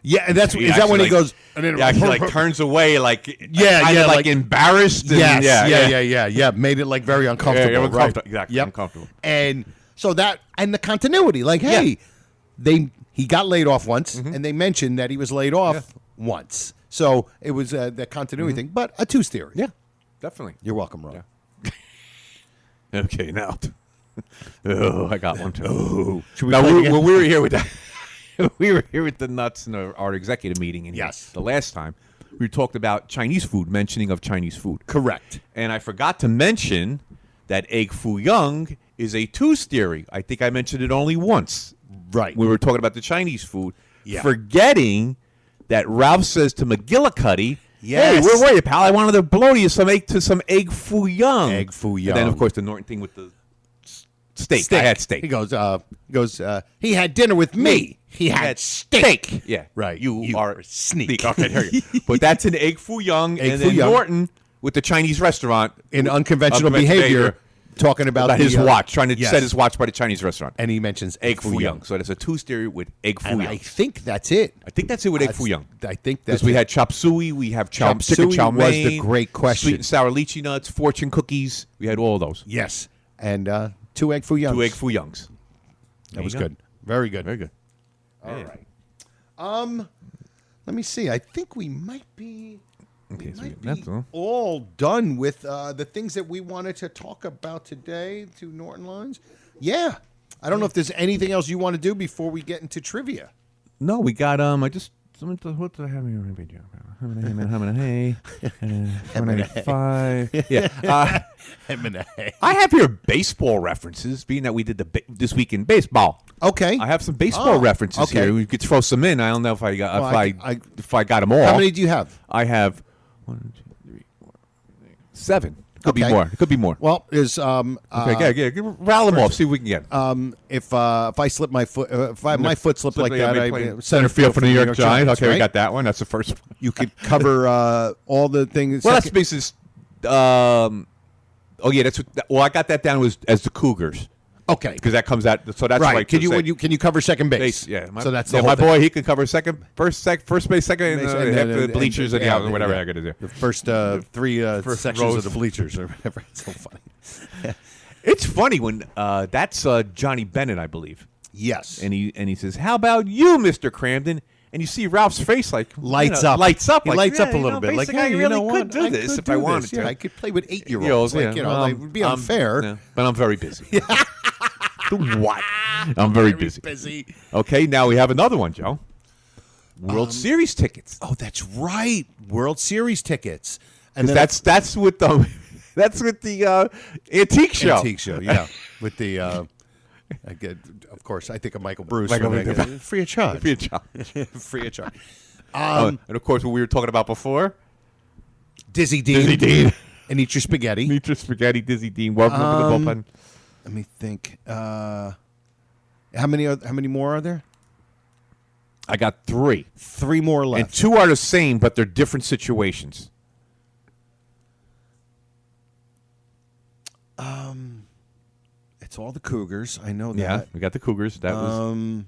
Yeah, and is that when he goes... And then he turns away, like embarrassed. And, yeah. Made it like very uncomfortable. Yeah, right? Exactly, uncomfortable. And so that, and the continuity, like, hey, he got laid off once, and they mentioned that he was laid off once. So it was the continuity thing, but a Two's Theory. Yeah, definitely. You're welcome, Ron. Yeah. Okay, now... I got one too. Should we when we were here with the nuts in our executive meeting, and the last time we talked about Chinese food, mentioning of Chinese food. Correct. And I forgot to mention that egg foo young is a Two's Theory. I think I mentioned it only once. Right. We were talking about the Chinese food, forgetting that Ralph says to McGillicuddy, "Hey, where were you, pal? I wanted to blow you some egg foo young." Egg foo young. And then, of course, the Norton thing with the steak. I had steak. He goes, he had dinner with me. He had steak. Yeah. Right. You are a sneak. Okay, there you go. But that's an egg foo young. And then Norton with the Chinese restaurant. In unconventional behavior, talking about his watch, trying to set his watch by the Chinese restaurant. And he mentions egg foo young. So that's a Two's Theory with egg foo young. I think that's it. I think that's it with egg foo young. I think that's because we had chop suey, we have chop suey chow mein, was the great question. Sweet and sour lychee nuts, fortune cookies. We had all of those. Yes. And 2 egg foo youngs. 2 egg foo youngs. That was good. Very good. Very good. All right. Let me see. I think we might be all done with the things that we wanted to talk about today to Norton Lines. Yeah. I don't know if there's anything else you want to do before we get into trivia. No, we got what do I have here? I have here baseball references, being that we did this week in baseball. Okay, I have some baseball references here. We could throw some in. I don't know if I got them all. How many do you have? I have 1, 2, 3, 4, 5, 6, 7. Could be more. It could be more. Well, there's okay, rattle them off. See if we can get. If I slip my foot, my foot slipped like that, I center field for the New York Giants. Okay, right? We got that one. That's the first one. You could cover all the things. Well, that's basis. I got that down as the Cougars. Okay, because that comes out. So that's right. Can you cover second base? Yeah. So that's my boy. He can cover first base, second, and the bleachers and the whatever I got to do. The first 3 sections rows of the bleachers or whatever. It's so funny. It's funny when that's Johnny Bennett, I believe. Yes. And he says, "How about you, Mr. Cramden?" And you see Ralph's face like lights up. Lights up. He like, lights up a you little know, bit. Like, basically, yeah, I really what? could do this if I wanted to. Yeah, I could play with 8-year-olds. Like, that would be unfair. But I'm very busy. What? I'm very busy. Okay, now we have another one, Joe. World Series tickets. Oh, that's right. World Series tickets. And that's with the antique show. Antique show, yeah. With the of course, I think of Michael Bruce. Free of charge. Free of charge. Free of charge. And of course, what we were talking about before, Dizzy Dean. And Eat Your Spaghetti. Eat Your Spaghetti, Dizzy Dean. Welcome to the bullpen. Let me think. How many more are there? I got 3. 3 more left. And 2 are the same, but they're different situations. It's all the Cougars. I know that. Yeah, we got the Cougars. That was.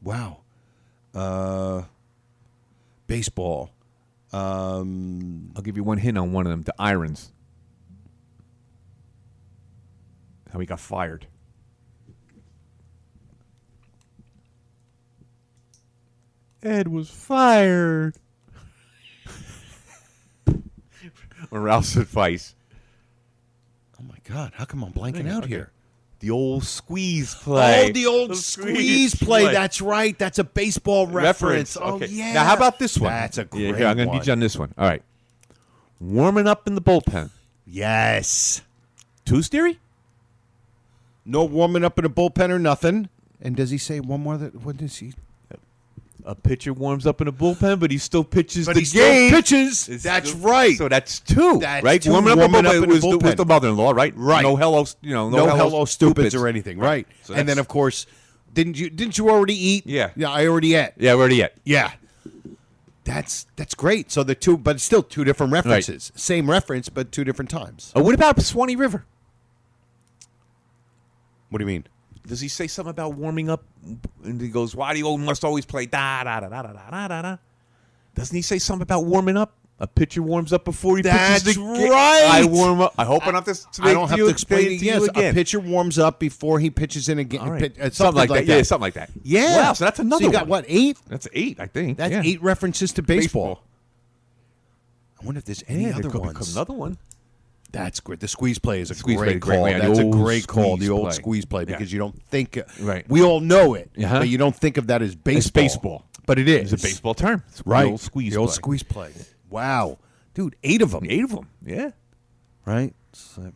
Wow. Baseball. I'll give you one hint on one of them. The Irons. How he got fired. Ed was fired. On Ralph's advice. Oh my God! How come I'm blanking out here? The old squeeze play. Oh, the old squeeze play. That's right. That's a baseball reference. Oh, okay. yeah. Now, how about this one? That's a great here, I'm going to one. need you on this one. All right. Warming up in the bullpen. Yes. Two's theory? No warming up in a bullpen or nothing. And does he say one more? What does he? A pitcher warms up in a bullpen, but he still pitches But the he game. still pitches. That's right. So that's 2, That's right? 2. Warming up in the bullpen was the mother-in-law, right? Right. No hello, no hello stupids or anything, right? So and then of course, didn't you already eat? Yeah. Yeah, I already ate. Yeah, we already ate. Yeah. That's great. So the 2, but it's still 2 different references. Right. Same reference, but 2 different times. What about Swanee River? What do you mean? Does he say something about warming up? And he goes, "Why do you must always play da da da da da da da da?" Doesn't he say something about warming up? A pitcher warms up before he pitches the game. That's right. I warm up. I hope I don't have to. I don't have to explain it. to Yes, you again. a pitcher warms up before he pitches in a game. Right. Something like that. Yeah, something like that. Yeah. Wow. So that's another. So you got one. what, 8? That's 8, I think. That's yeah. 8 references to baseball. I wonder if there's any other there could ones. become another one. That's great. The squeeze play is a Squeeze great play, call. great, yeah, That's the a old great call. The squeeze old play. squeeze play because you don't think. Right. We all know it, Uh-huh. but you don't think of that as baseball. It's baseball, but it is. It's a baseball term. It's right. The old squeeze. The old play. squeeze play. Wow, dude, 8 of them. 8 of them. Yeah. Right. So,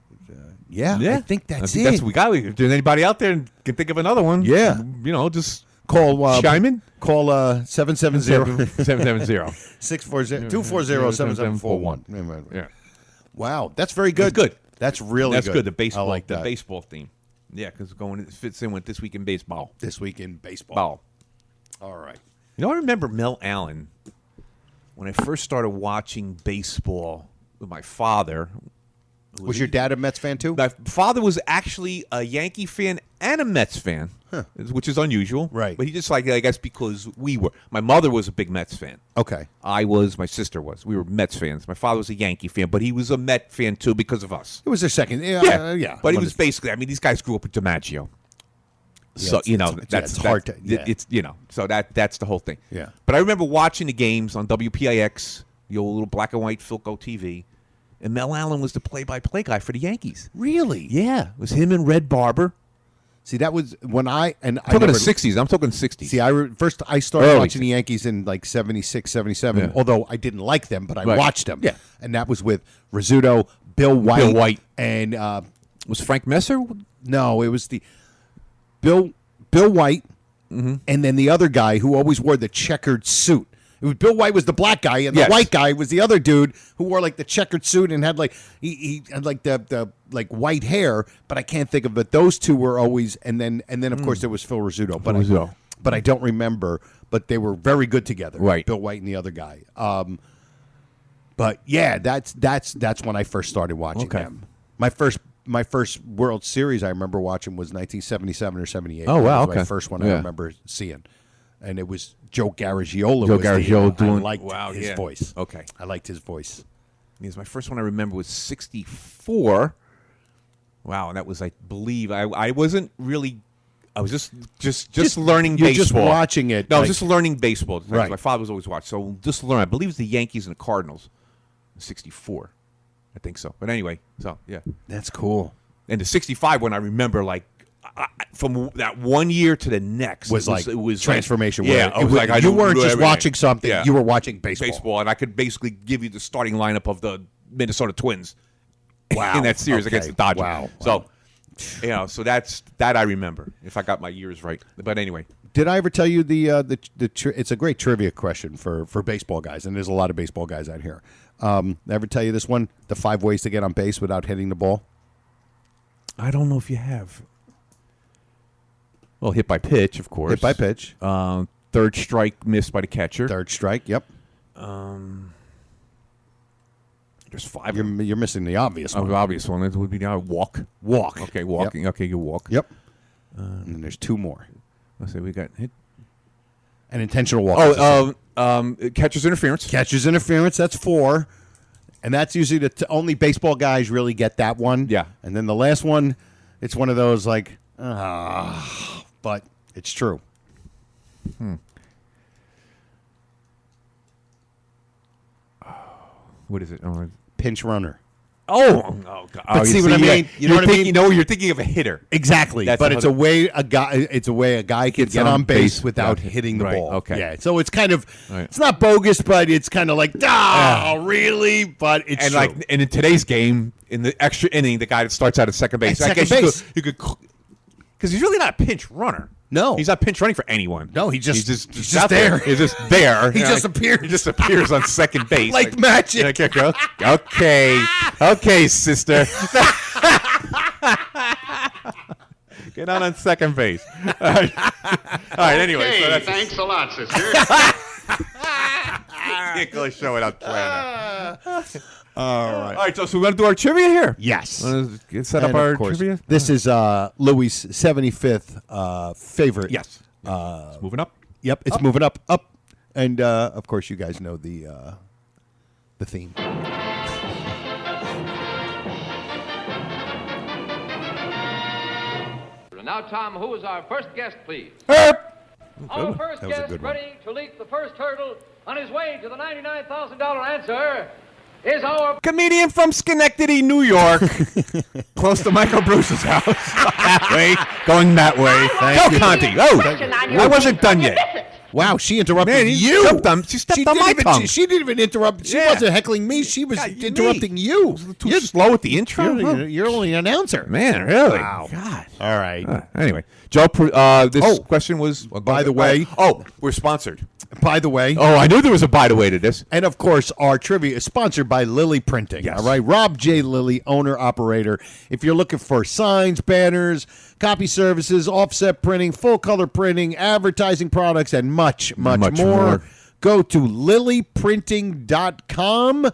yeah. Yeah. I think that's I think it. That's what we got. If there's anybody out there and can think of another one, Yeah. Just call. chime in. Call 770 770 640 240 7741. Yeah. Wow, that's very good. That's good. That's really That's good. good. The baseball. I like The that. baseball theme. Yeah, because it fits in with This Week in Baseball. This week in baseball. Ball. All right. I remember Mel Allen when I first started watching baseball with my father. Was your dad a Mets fan too? My father was actually a Yankee fan and a Mets fan, which is unusual. Right. But he just I guess because we were. My mother was a big Mets fan. Okay. My sister was. We were Mets fans. My father was a Yankee fan, but he was a Met fan too because of us. It was their second. Yeah. But he was basically, these guys grew up with DiMaggio. So, it's hard to. Yeah. It's, so that's the whole thing. Yeah. But I remember watching the games on WPIX, the old little black and white Philco TV. And Mel Allen was the play-by-play guy for the Yankees. Really? Yeah. It was him and Red Barber. See, that was when I'm talking the 60s. I'm talking 60s. See, first I started watching the Yankees in like 76, 77, although I didn't like them, but I watched them. Yeah. And that was with Rizzuto, Bill White. And was Frank Messer? No, it was the Bill White and then the other guy who always wore the checkered suit. It was Bill White was the black guy, and the white guy was the other dude who wore like the checkered suit and had like he had like the like white hair, but I can't think of it. Those two were always, and then of course there was Phil Rizzuto, but I don't remember. But they were very good together, right? Bill White and the other guy. But yeah, that's when I first started watching them. My first World Series I remember watching was 1977 or 78. Oh wow, that was okay. My first one I remember seeing. And it was Joe Garagiola. Doing I liked his voice. Okay. I liked his voice. Because my first one I remember was 64. Wow, and that was, I believe, I wasn't really. I was just learning you're baseball. Just watching it. No, I was just learning baseball. Right. My father was always watching. So just learn. I believe it's the Yankees and the Cardinals. 64. I think so. But anyway, so yeah. That's cool. And the 65 one I remember from that one year to the next it was transformation. Yeah, it was like you weren't just watching something; you were watching baseball, and I could basically give you the starting lineup of the Minnesota Twins. Wow. In that series against the Dodgers. Wow. So, so that I remember if I got my years right. But anyway, did I ever tell you it's a great trivia question for baseball guys, and there's a lot of baseball guys out here. Ever tell you this one? The 5 ways to get on base without hitting the ball. I don't know if you have. Well, hit by pitch, of course. Hit by pitch. Third strike missed by the catcher. Third strike. Yep. There's 5. You're missing the obvious one. The obvious one. It would be now walk. Walk. Okay, walking. Yep. Okay, you walk. Yep. And then there's 2 more. Let's say we got hit. An intentional walk. Catcher's interference. Catcher's interference. That's 4. And that's usually only baseball guys really get that one. Yeah. And then the last one, it's one of those like, but it's true. What is it? Pinch runner. Oh, God. But see what I mean? You know what I mean? You know, you're thinking of a hitter. Exactly. But it's a way a guy can get on base without hitting the ball. Okay. Yeah. So it's kind of it's not bogus, but it's kind of like, really? But it's true. And in today's game, in the extra inning, the guy that starts out at second base, you could because he's really not a pinch runner. No, he's not pinch running for anyone. No, he's just there. He's just there. He just appears. He just appears on second base like magic. Okay, sister. Get on second base. All right. Anyway, so that's thanks a lot, sister. ridiculous show without playing. All right. All right, so we're going to do our trivia here? Yes. Set up our trivia? This is Louis' 75th favorite. Yes. It's moving up? Yep, it's moving up. And, of course, you guys know the theme. And now, Tom, who is our first guest, please? Our first guest, ready to leap the first hurdle on his way to the $99,000 answer, is our comedian from Schenectady, New York, close to Michael Bruce's house. Going that way. Go, Conti. I wasn't done yet. Wow, she interrupted you. She stepped on my tongue. She didn't even interrupt. She wasn't heckling me. She was interrupting you. You're slow at the intro. You're only an announcer. Man, really? Wow. God. All right. Anyway, Joe, this question was... by the way... we're sponsored. By the way... Oh, I knew there was a by the way to this. And, of course, our trivia is sponsored by Lilly Printing. Yes. All right? Rob J. Lilly, owner-operator. If you're looking for signs, banners, copy services, offset printing, full-color printing, advertising products, and much more, go to lilyprinting.com.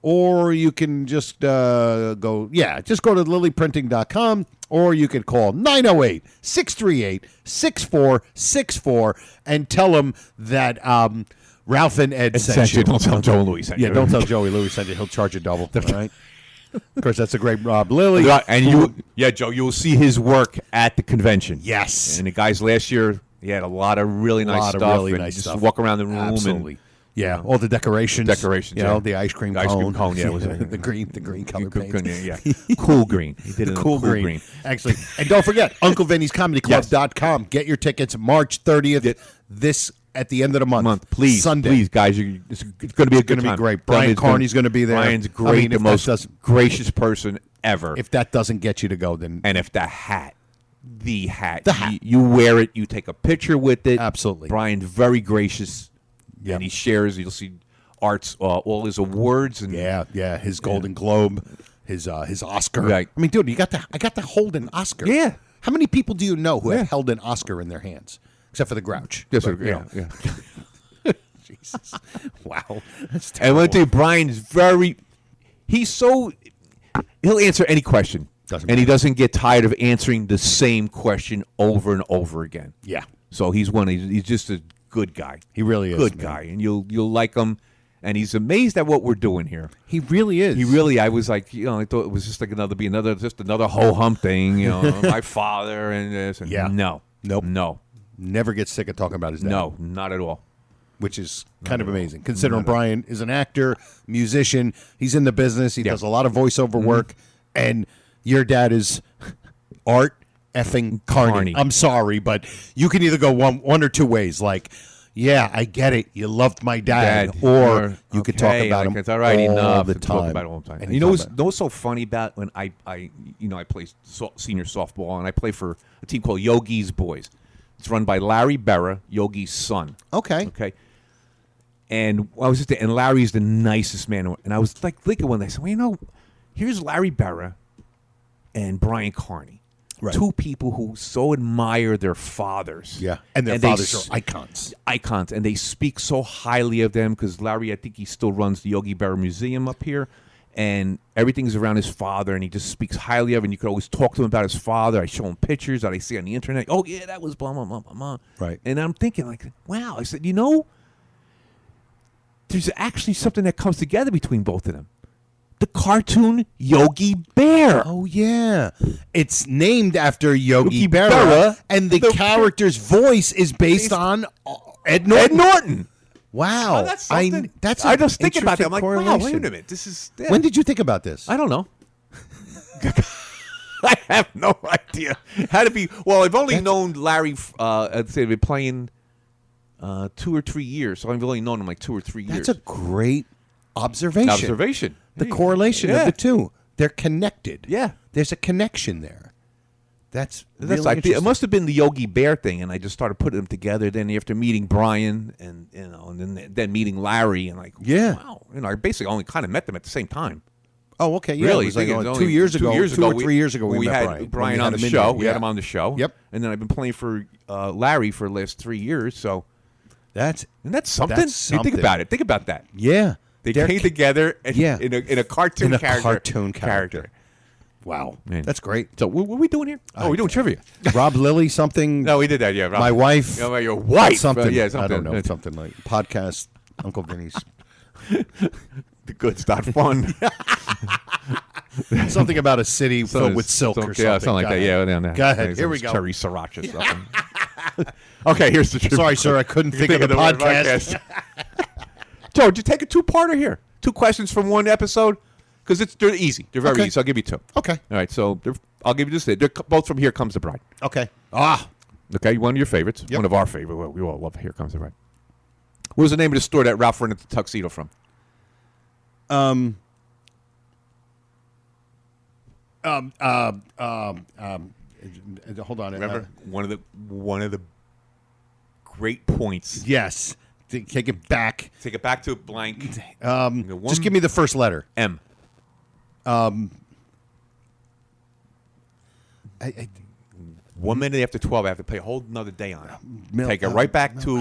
Or you can just go to lilyprinting.com, or you can call 908-638-6464 and tell them that Ralph and Ed sent you. Don't tell Joe and Louis sent you. Yeah, don't tell Joey Louis sent you. He'll charge you double. All right? Of course, that's a great Rob Lilly. And Joe, you will see his work at the convention. Yes. And the guys last year, he had a lot of really nice stuff. Walk around the room. Absolutely. Yeah, all the decorations. You know, the ice cream cone. Yeah, was the green color paint. Yeah. Cool green. He did it in cool green. Actually, and don't forget, UncleVinny'sComedyClub.com. Get your tickets March 30th. This at the end of the month. Please, Sunday. Please, guys, it's going to be a good time. It's going to be great. Brian Carney's going to be there. Brian's great, the most gracious person ever. If that doesn't get you to go, then... And if the hat. You wear it, you take a picture with it. Absolutely. Brian's very gracious. And he shares. You'll see Art's all his awards and his Golden Globe, his Oscar. Right. I mean, dude, I got to hold an Oscar. Yeah. How many people do you know who have held an Oscar in their hands, except for the Grouch? Yes, yeah. Jesus, wow, that's terrible. And I want to tell you, Brian's he'll answer any question, he doesn't get tired of answering the same question over and over again. Yeah. So he's just a good guy. He really is. Good guy, and you'll like him. And he's amazed at what we're doing here. He really is. I was like, I thought it was just like another ho-hum thing, my father and this. And no. Nope. No. Never gets sick of talking about his dad. No, not at all. Which is kind of amazing, considering Brian is an actor, musician. He's in the business. He does a lot of voiceover work. And your dad is Art effing Carney. I'm sorry, but you can either go one or two ways. Like, yeah, I get it. You loved my dad. Or you could talk about him it's all right, all the time. Talk about it all the time. And you know what's so funny about when I play senior softball, and I play for a team called Yogi's Boys. It's run by Larry Berra, Yogi's son. Okay. And I was and Larry's the nicest man. And I was like thinking one day, I said, well, here's Larry Berra and Brian Carney. Right. Two people who so admire their fathers. Yeah. And their fathers are icons. Icons. And they speak so highly of them because Larry, I think he still runs the Yogi Berra Museum up here. And everything's around his father, and he just speaks highly of him. And you could always talk to him about his father. I show him pictures that I see on the internet. Oh, yeah, that was blah, blah, blah, blah, blah. Right. And I'm thinking, like, wow. I said, there's actually something that comes together between both of them. The cartoon Yogi Bear. Oh, yeah. It's named after Yogi Berra, and the character's voice is based on Ed Norton. Wow. Oh, that's something. I just think about that. I'm like, wow, wait a minute. This is... Yeah. When did you think about this? I don't know. I have no idea. Had to be... Well, I've only known Larry, I'd say, been playing 2 or 3 years, so I've only known him like 2 or 3 years. That's a great observation. The correlation of the two. They're connected. Yeah. There's a connection there. That's really interesting. It must have been the Yogi Bear thing, and I just started putting them together. Then after meeting Brian, and then meeting Larry, and wow, I basically only kind of met them at the same time. Oh, okay, yeah. Really, it was like 2 years ago, 2 or 3 years ago, we met Brian on the show. We had him on the show. Yep. And then I've been playing for Larry for the last 3 years. So that's something. You think about it. Think about that. Yeah. They came together in a cartoon character. Wow. Man. That's great. So what are we doing here? We're doing trivia. Rob Lilly, something. No, we did that, yeah. My wife. Your wife. Something. Something. I don't know. Something like podcast, Uncle Vinny's. The good's not fun. Something about a city filled with silk or something. Yeah, something like that. Yeah, go ahead. Here we go. Cherry sriracha something. Okay, here's the trivia. Sorry, sir. I couldn't think of the podcast. Joe, did you take a two-parter here? 2 questions from one episode? Because they're easy. They're very easy. So I'll give you 2. Okay. All right. So I'll give you this. They're both from Here Comes the Bride. Okay. Okay. One of your favorites. Yep. One of our favorite. Well, we all love Here Comes the Bride. What was the name of the store that Ralph rented the tuxedo from? Hold on. Remember one of the great points. Yes. Take it back. Take it back to blank. Just give me the first letter. M. 1 minute after 12, I have to play a whole another day on it. Take it right back to.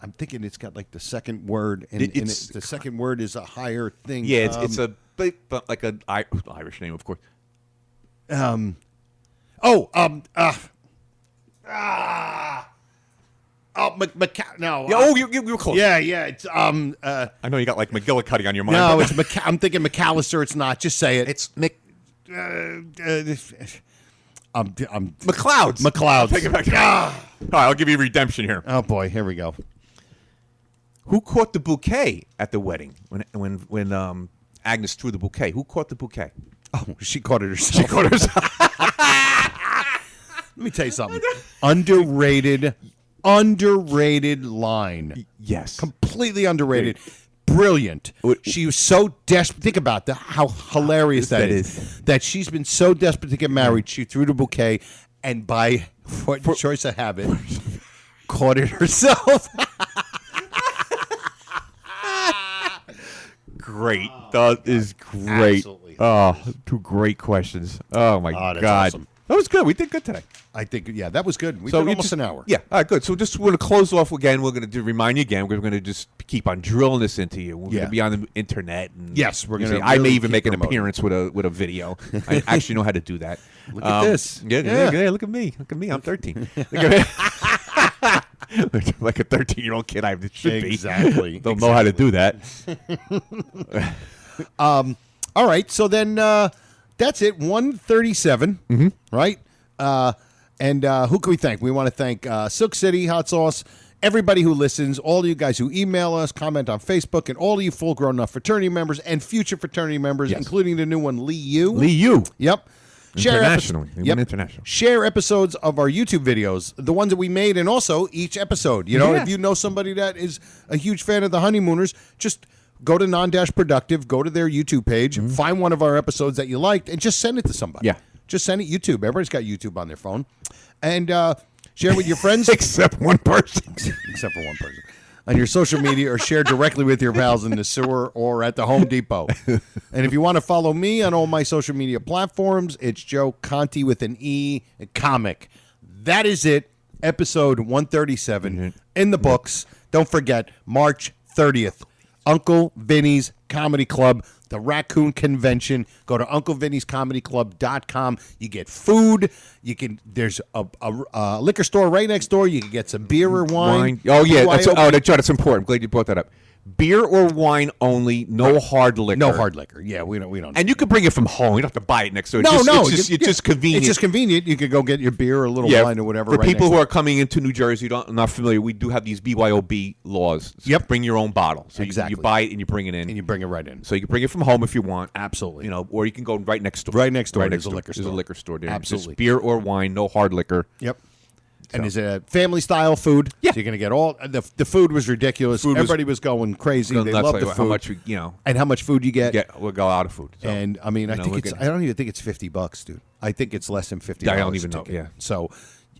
I'm thinking it's got like the second word, and the second word is a higher thing. Yeah, it's a like an Irish name, of course. No. Yeah, you were close. Yeah. It's I know you got like McGillicuddy on your mind. No, it's I'm thinking McAllister. It's not. Just say it. It's McClouds. McClouds. Take it back. All right, I'll give you redemption here. Oh boy, here we go. Who caught the bouquet at the wedding when Agnes threw the bouquet? Who caught the bouquet? Oh, she caught it herself. Let me tell you something. Underrated line. Yes. Completely underrated. Brilliant. She was so desperate. Think about how hilarious that is. That she's been so desperate to get married, she threw the bouquet, and by choice of habit, caught it herself. Great. That is great. Absolutely. Oh, 2 great questions. Oh, my God. Awesome. That was good. We did good today. I think, that was good. We did almost an hour. Yeah, all right, good. So we're going to close off again. We're going to remind you again. We're going to just keep on drilling this into you. We're going to be on the internet. And yes, we're going to. I may even make an appearance with a video. I actually know how to do that. Look at this. Yeah, look at me. Look at me. I'm 13. Look at me. Like a 13-year-old kid, I should be. Exactly. They'll know how to do that. All right, so then that's it. 137, right? And who can we thank? We want to thank Silk City Hot Sauce, everybody who listens, all of you guys who email us, comment on Facebook, and all of you full-grown enough fraternity members and future fraternity members, including the new one, Lee Yu. Lee Yu. Yep. International. International. Share episodes of our YouTube videos, the ones that we made, and also each episode. You know, if you know somebody that is a huge fan of the Honeymooners, just go to Non-Productive, go to their YouTube page, find one of our episodes that you liked, and just send it to somebody. Yeah. Just send it YouTube. Everybody's got YouTube on their phone. And share with your friends. Except one person. Except for one person. On your social media, or share directly with your pals in the sewer or at the Home Depot. And if you want to follow me on all my social media platforms, it's Joe Conti with an E, comic. That is it. Episode 137 in the books. Don't forget, March 30th, Uncle Vinny's Comedy Club, the Raccoon Convention. Go to UncleVinny'sComedyClub.com. You get food. There's a liquor store right next door. You can get some beer or wine. Oh yeah, that's important. I'm glad you brought that up. Beer or wine only, no hard liquor. No hard liquor. Yeah, we don't. And you can bring it from home. You don't have to buy it next door. It's just convenient. It's just convenient. You could go get your beer or a little wine or whatever. For right people next who door. are coming into New Jersey, not familiar, we do have these BYOB laws. So bring your own bottle. So exactly. you buy it and you bring it in. And you bring it right in. So you can bring it from home if you want. Absolutely. Or you can go right next door. Right next door. There's a liquor store. There's a liquor store there. Absolutely. Just beer or wine, no hard liquor. Yep. And it's a family-style food. Yeah. So you're going to get all... The food was ridiculous. Everybody was going crazy. They loved the food. How much, and how much food you get. We'll go out of food. So, and, I mean, I don't even think it's $50, dude. I think it's less than $50. I don't even know. Yeah. So,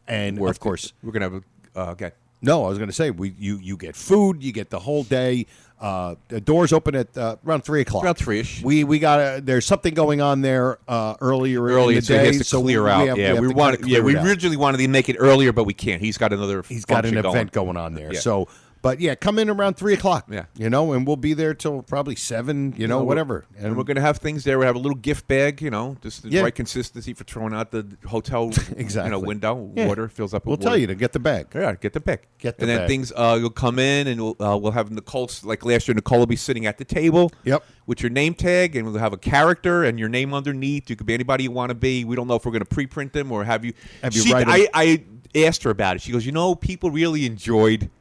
and of course... We're going to have a... okay. No, I was going to say, you get food. You get the whole day. The doors open at around 3 o'clock. Around 3-ish. We got there's something going on there earlier in the so day. He has to clear out. We originally wanted to make it earlier, but we can't. He's got an event going on there. Yeah. So, but yeah, come in around 3 o'clock. Yeah. And we'll be there till probably 7. Whatever. And we're going to have things there. We have a little gift bag. Just the right consistency for throwing out the hotel. Exactly. Window. Yeah. Water fills up. We'll tell you to get the bag. Yeah, get the bag. And then things. You'll come in and we'll have Nicole. Like last year, Nicole will be sitting at the table. Yep. With your name tag, and we'll have a character and your name underneath. You could be anybody you want to be. We don't know if we're going to pre-print them or have you write them. I asked her about it. She goes, people really enjoyed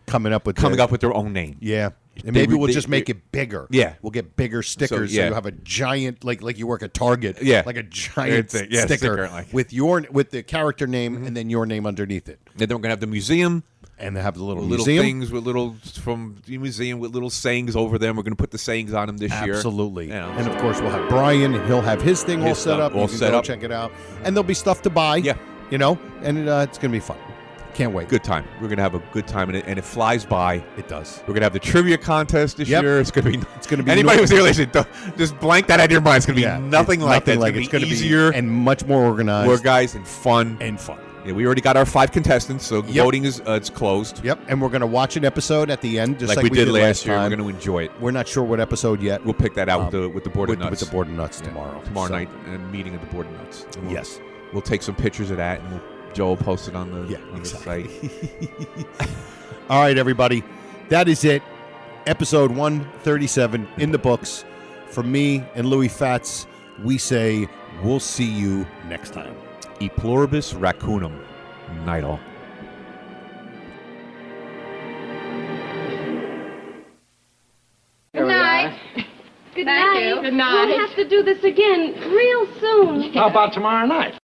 coming up with their own name. Yeah. And maybe we'll just make it bigger. Yeah. We'll get bigger stickers so you have a giant, like you work at Target. Yeah. Like a giant sticker with the character name and then your name underneath it. And then we're going to have the museum. And they have the little things with from the museum with little sayings over them. We're going to put the sayings on them this year. Absolutely. And of course, we'll have Brian, and he'll have his thing all set up. You can go check it out. And there'll be stuff to buy. Yeah. And it's going to be fun. Can't wait. Good time. We're going to have a good time, and it flies by. It does. We're going to have the trivia contest this year. It's going to be. Anybody who's here, just blank that out of your mind. It's going to be nothing like that. It's going to be easier and much more organized. More guys and fun. Yeah, we already got our 5 contestants, so voting is it's closed. Yep, and we're going to watch an episode at the end, just like we did last year. Time. We're going to enjoy it. We're not sure what episode yet. We'll pick that out with the Board of Nuts. With the Board of Nuts tomorrow. Tomorrow night, and meeting at the Board of Nuts. Yes. We'll take some pictures of that, and Joe will post it on the site. All right, everybody. That is it. Episode 137 in the books. From me and Louis Fats, we say we'll see you next time. E pluribus raccoonum. Night all. Good night. Good night. Good night. We'll have to do this again real soon. How about tomorrow night?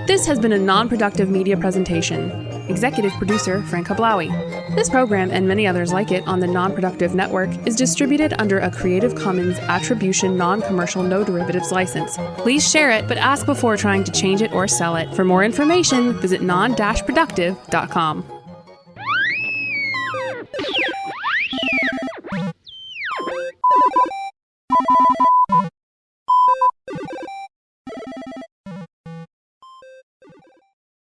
This has been a non-productive media presentation. Executive producer Frank Hablawi. This program and many others like it on the Non-Productive Network is distributed under a Creative Commons Attribution Non-Commercial No Derivatives license. Please share it, but ask before trying to change it or sell it. For more information, visit non-productive.com.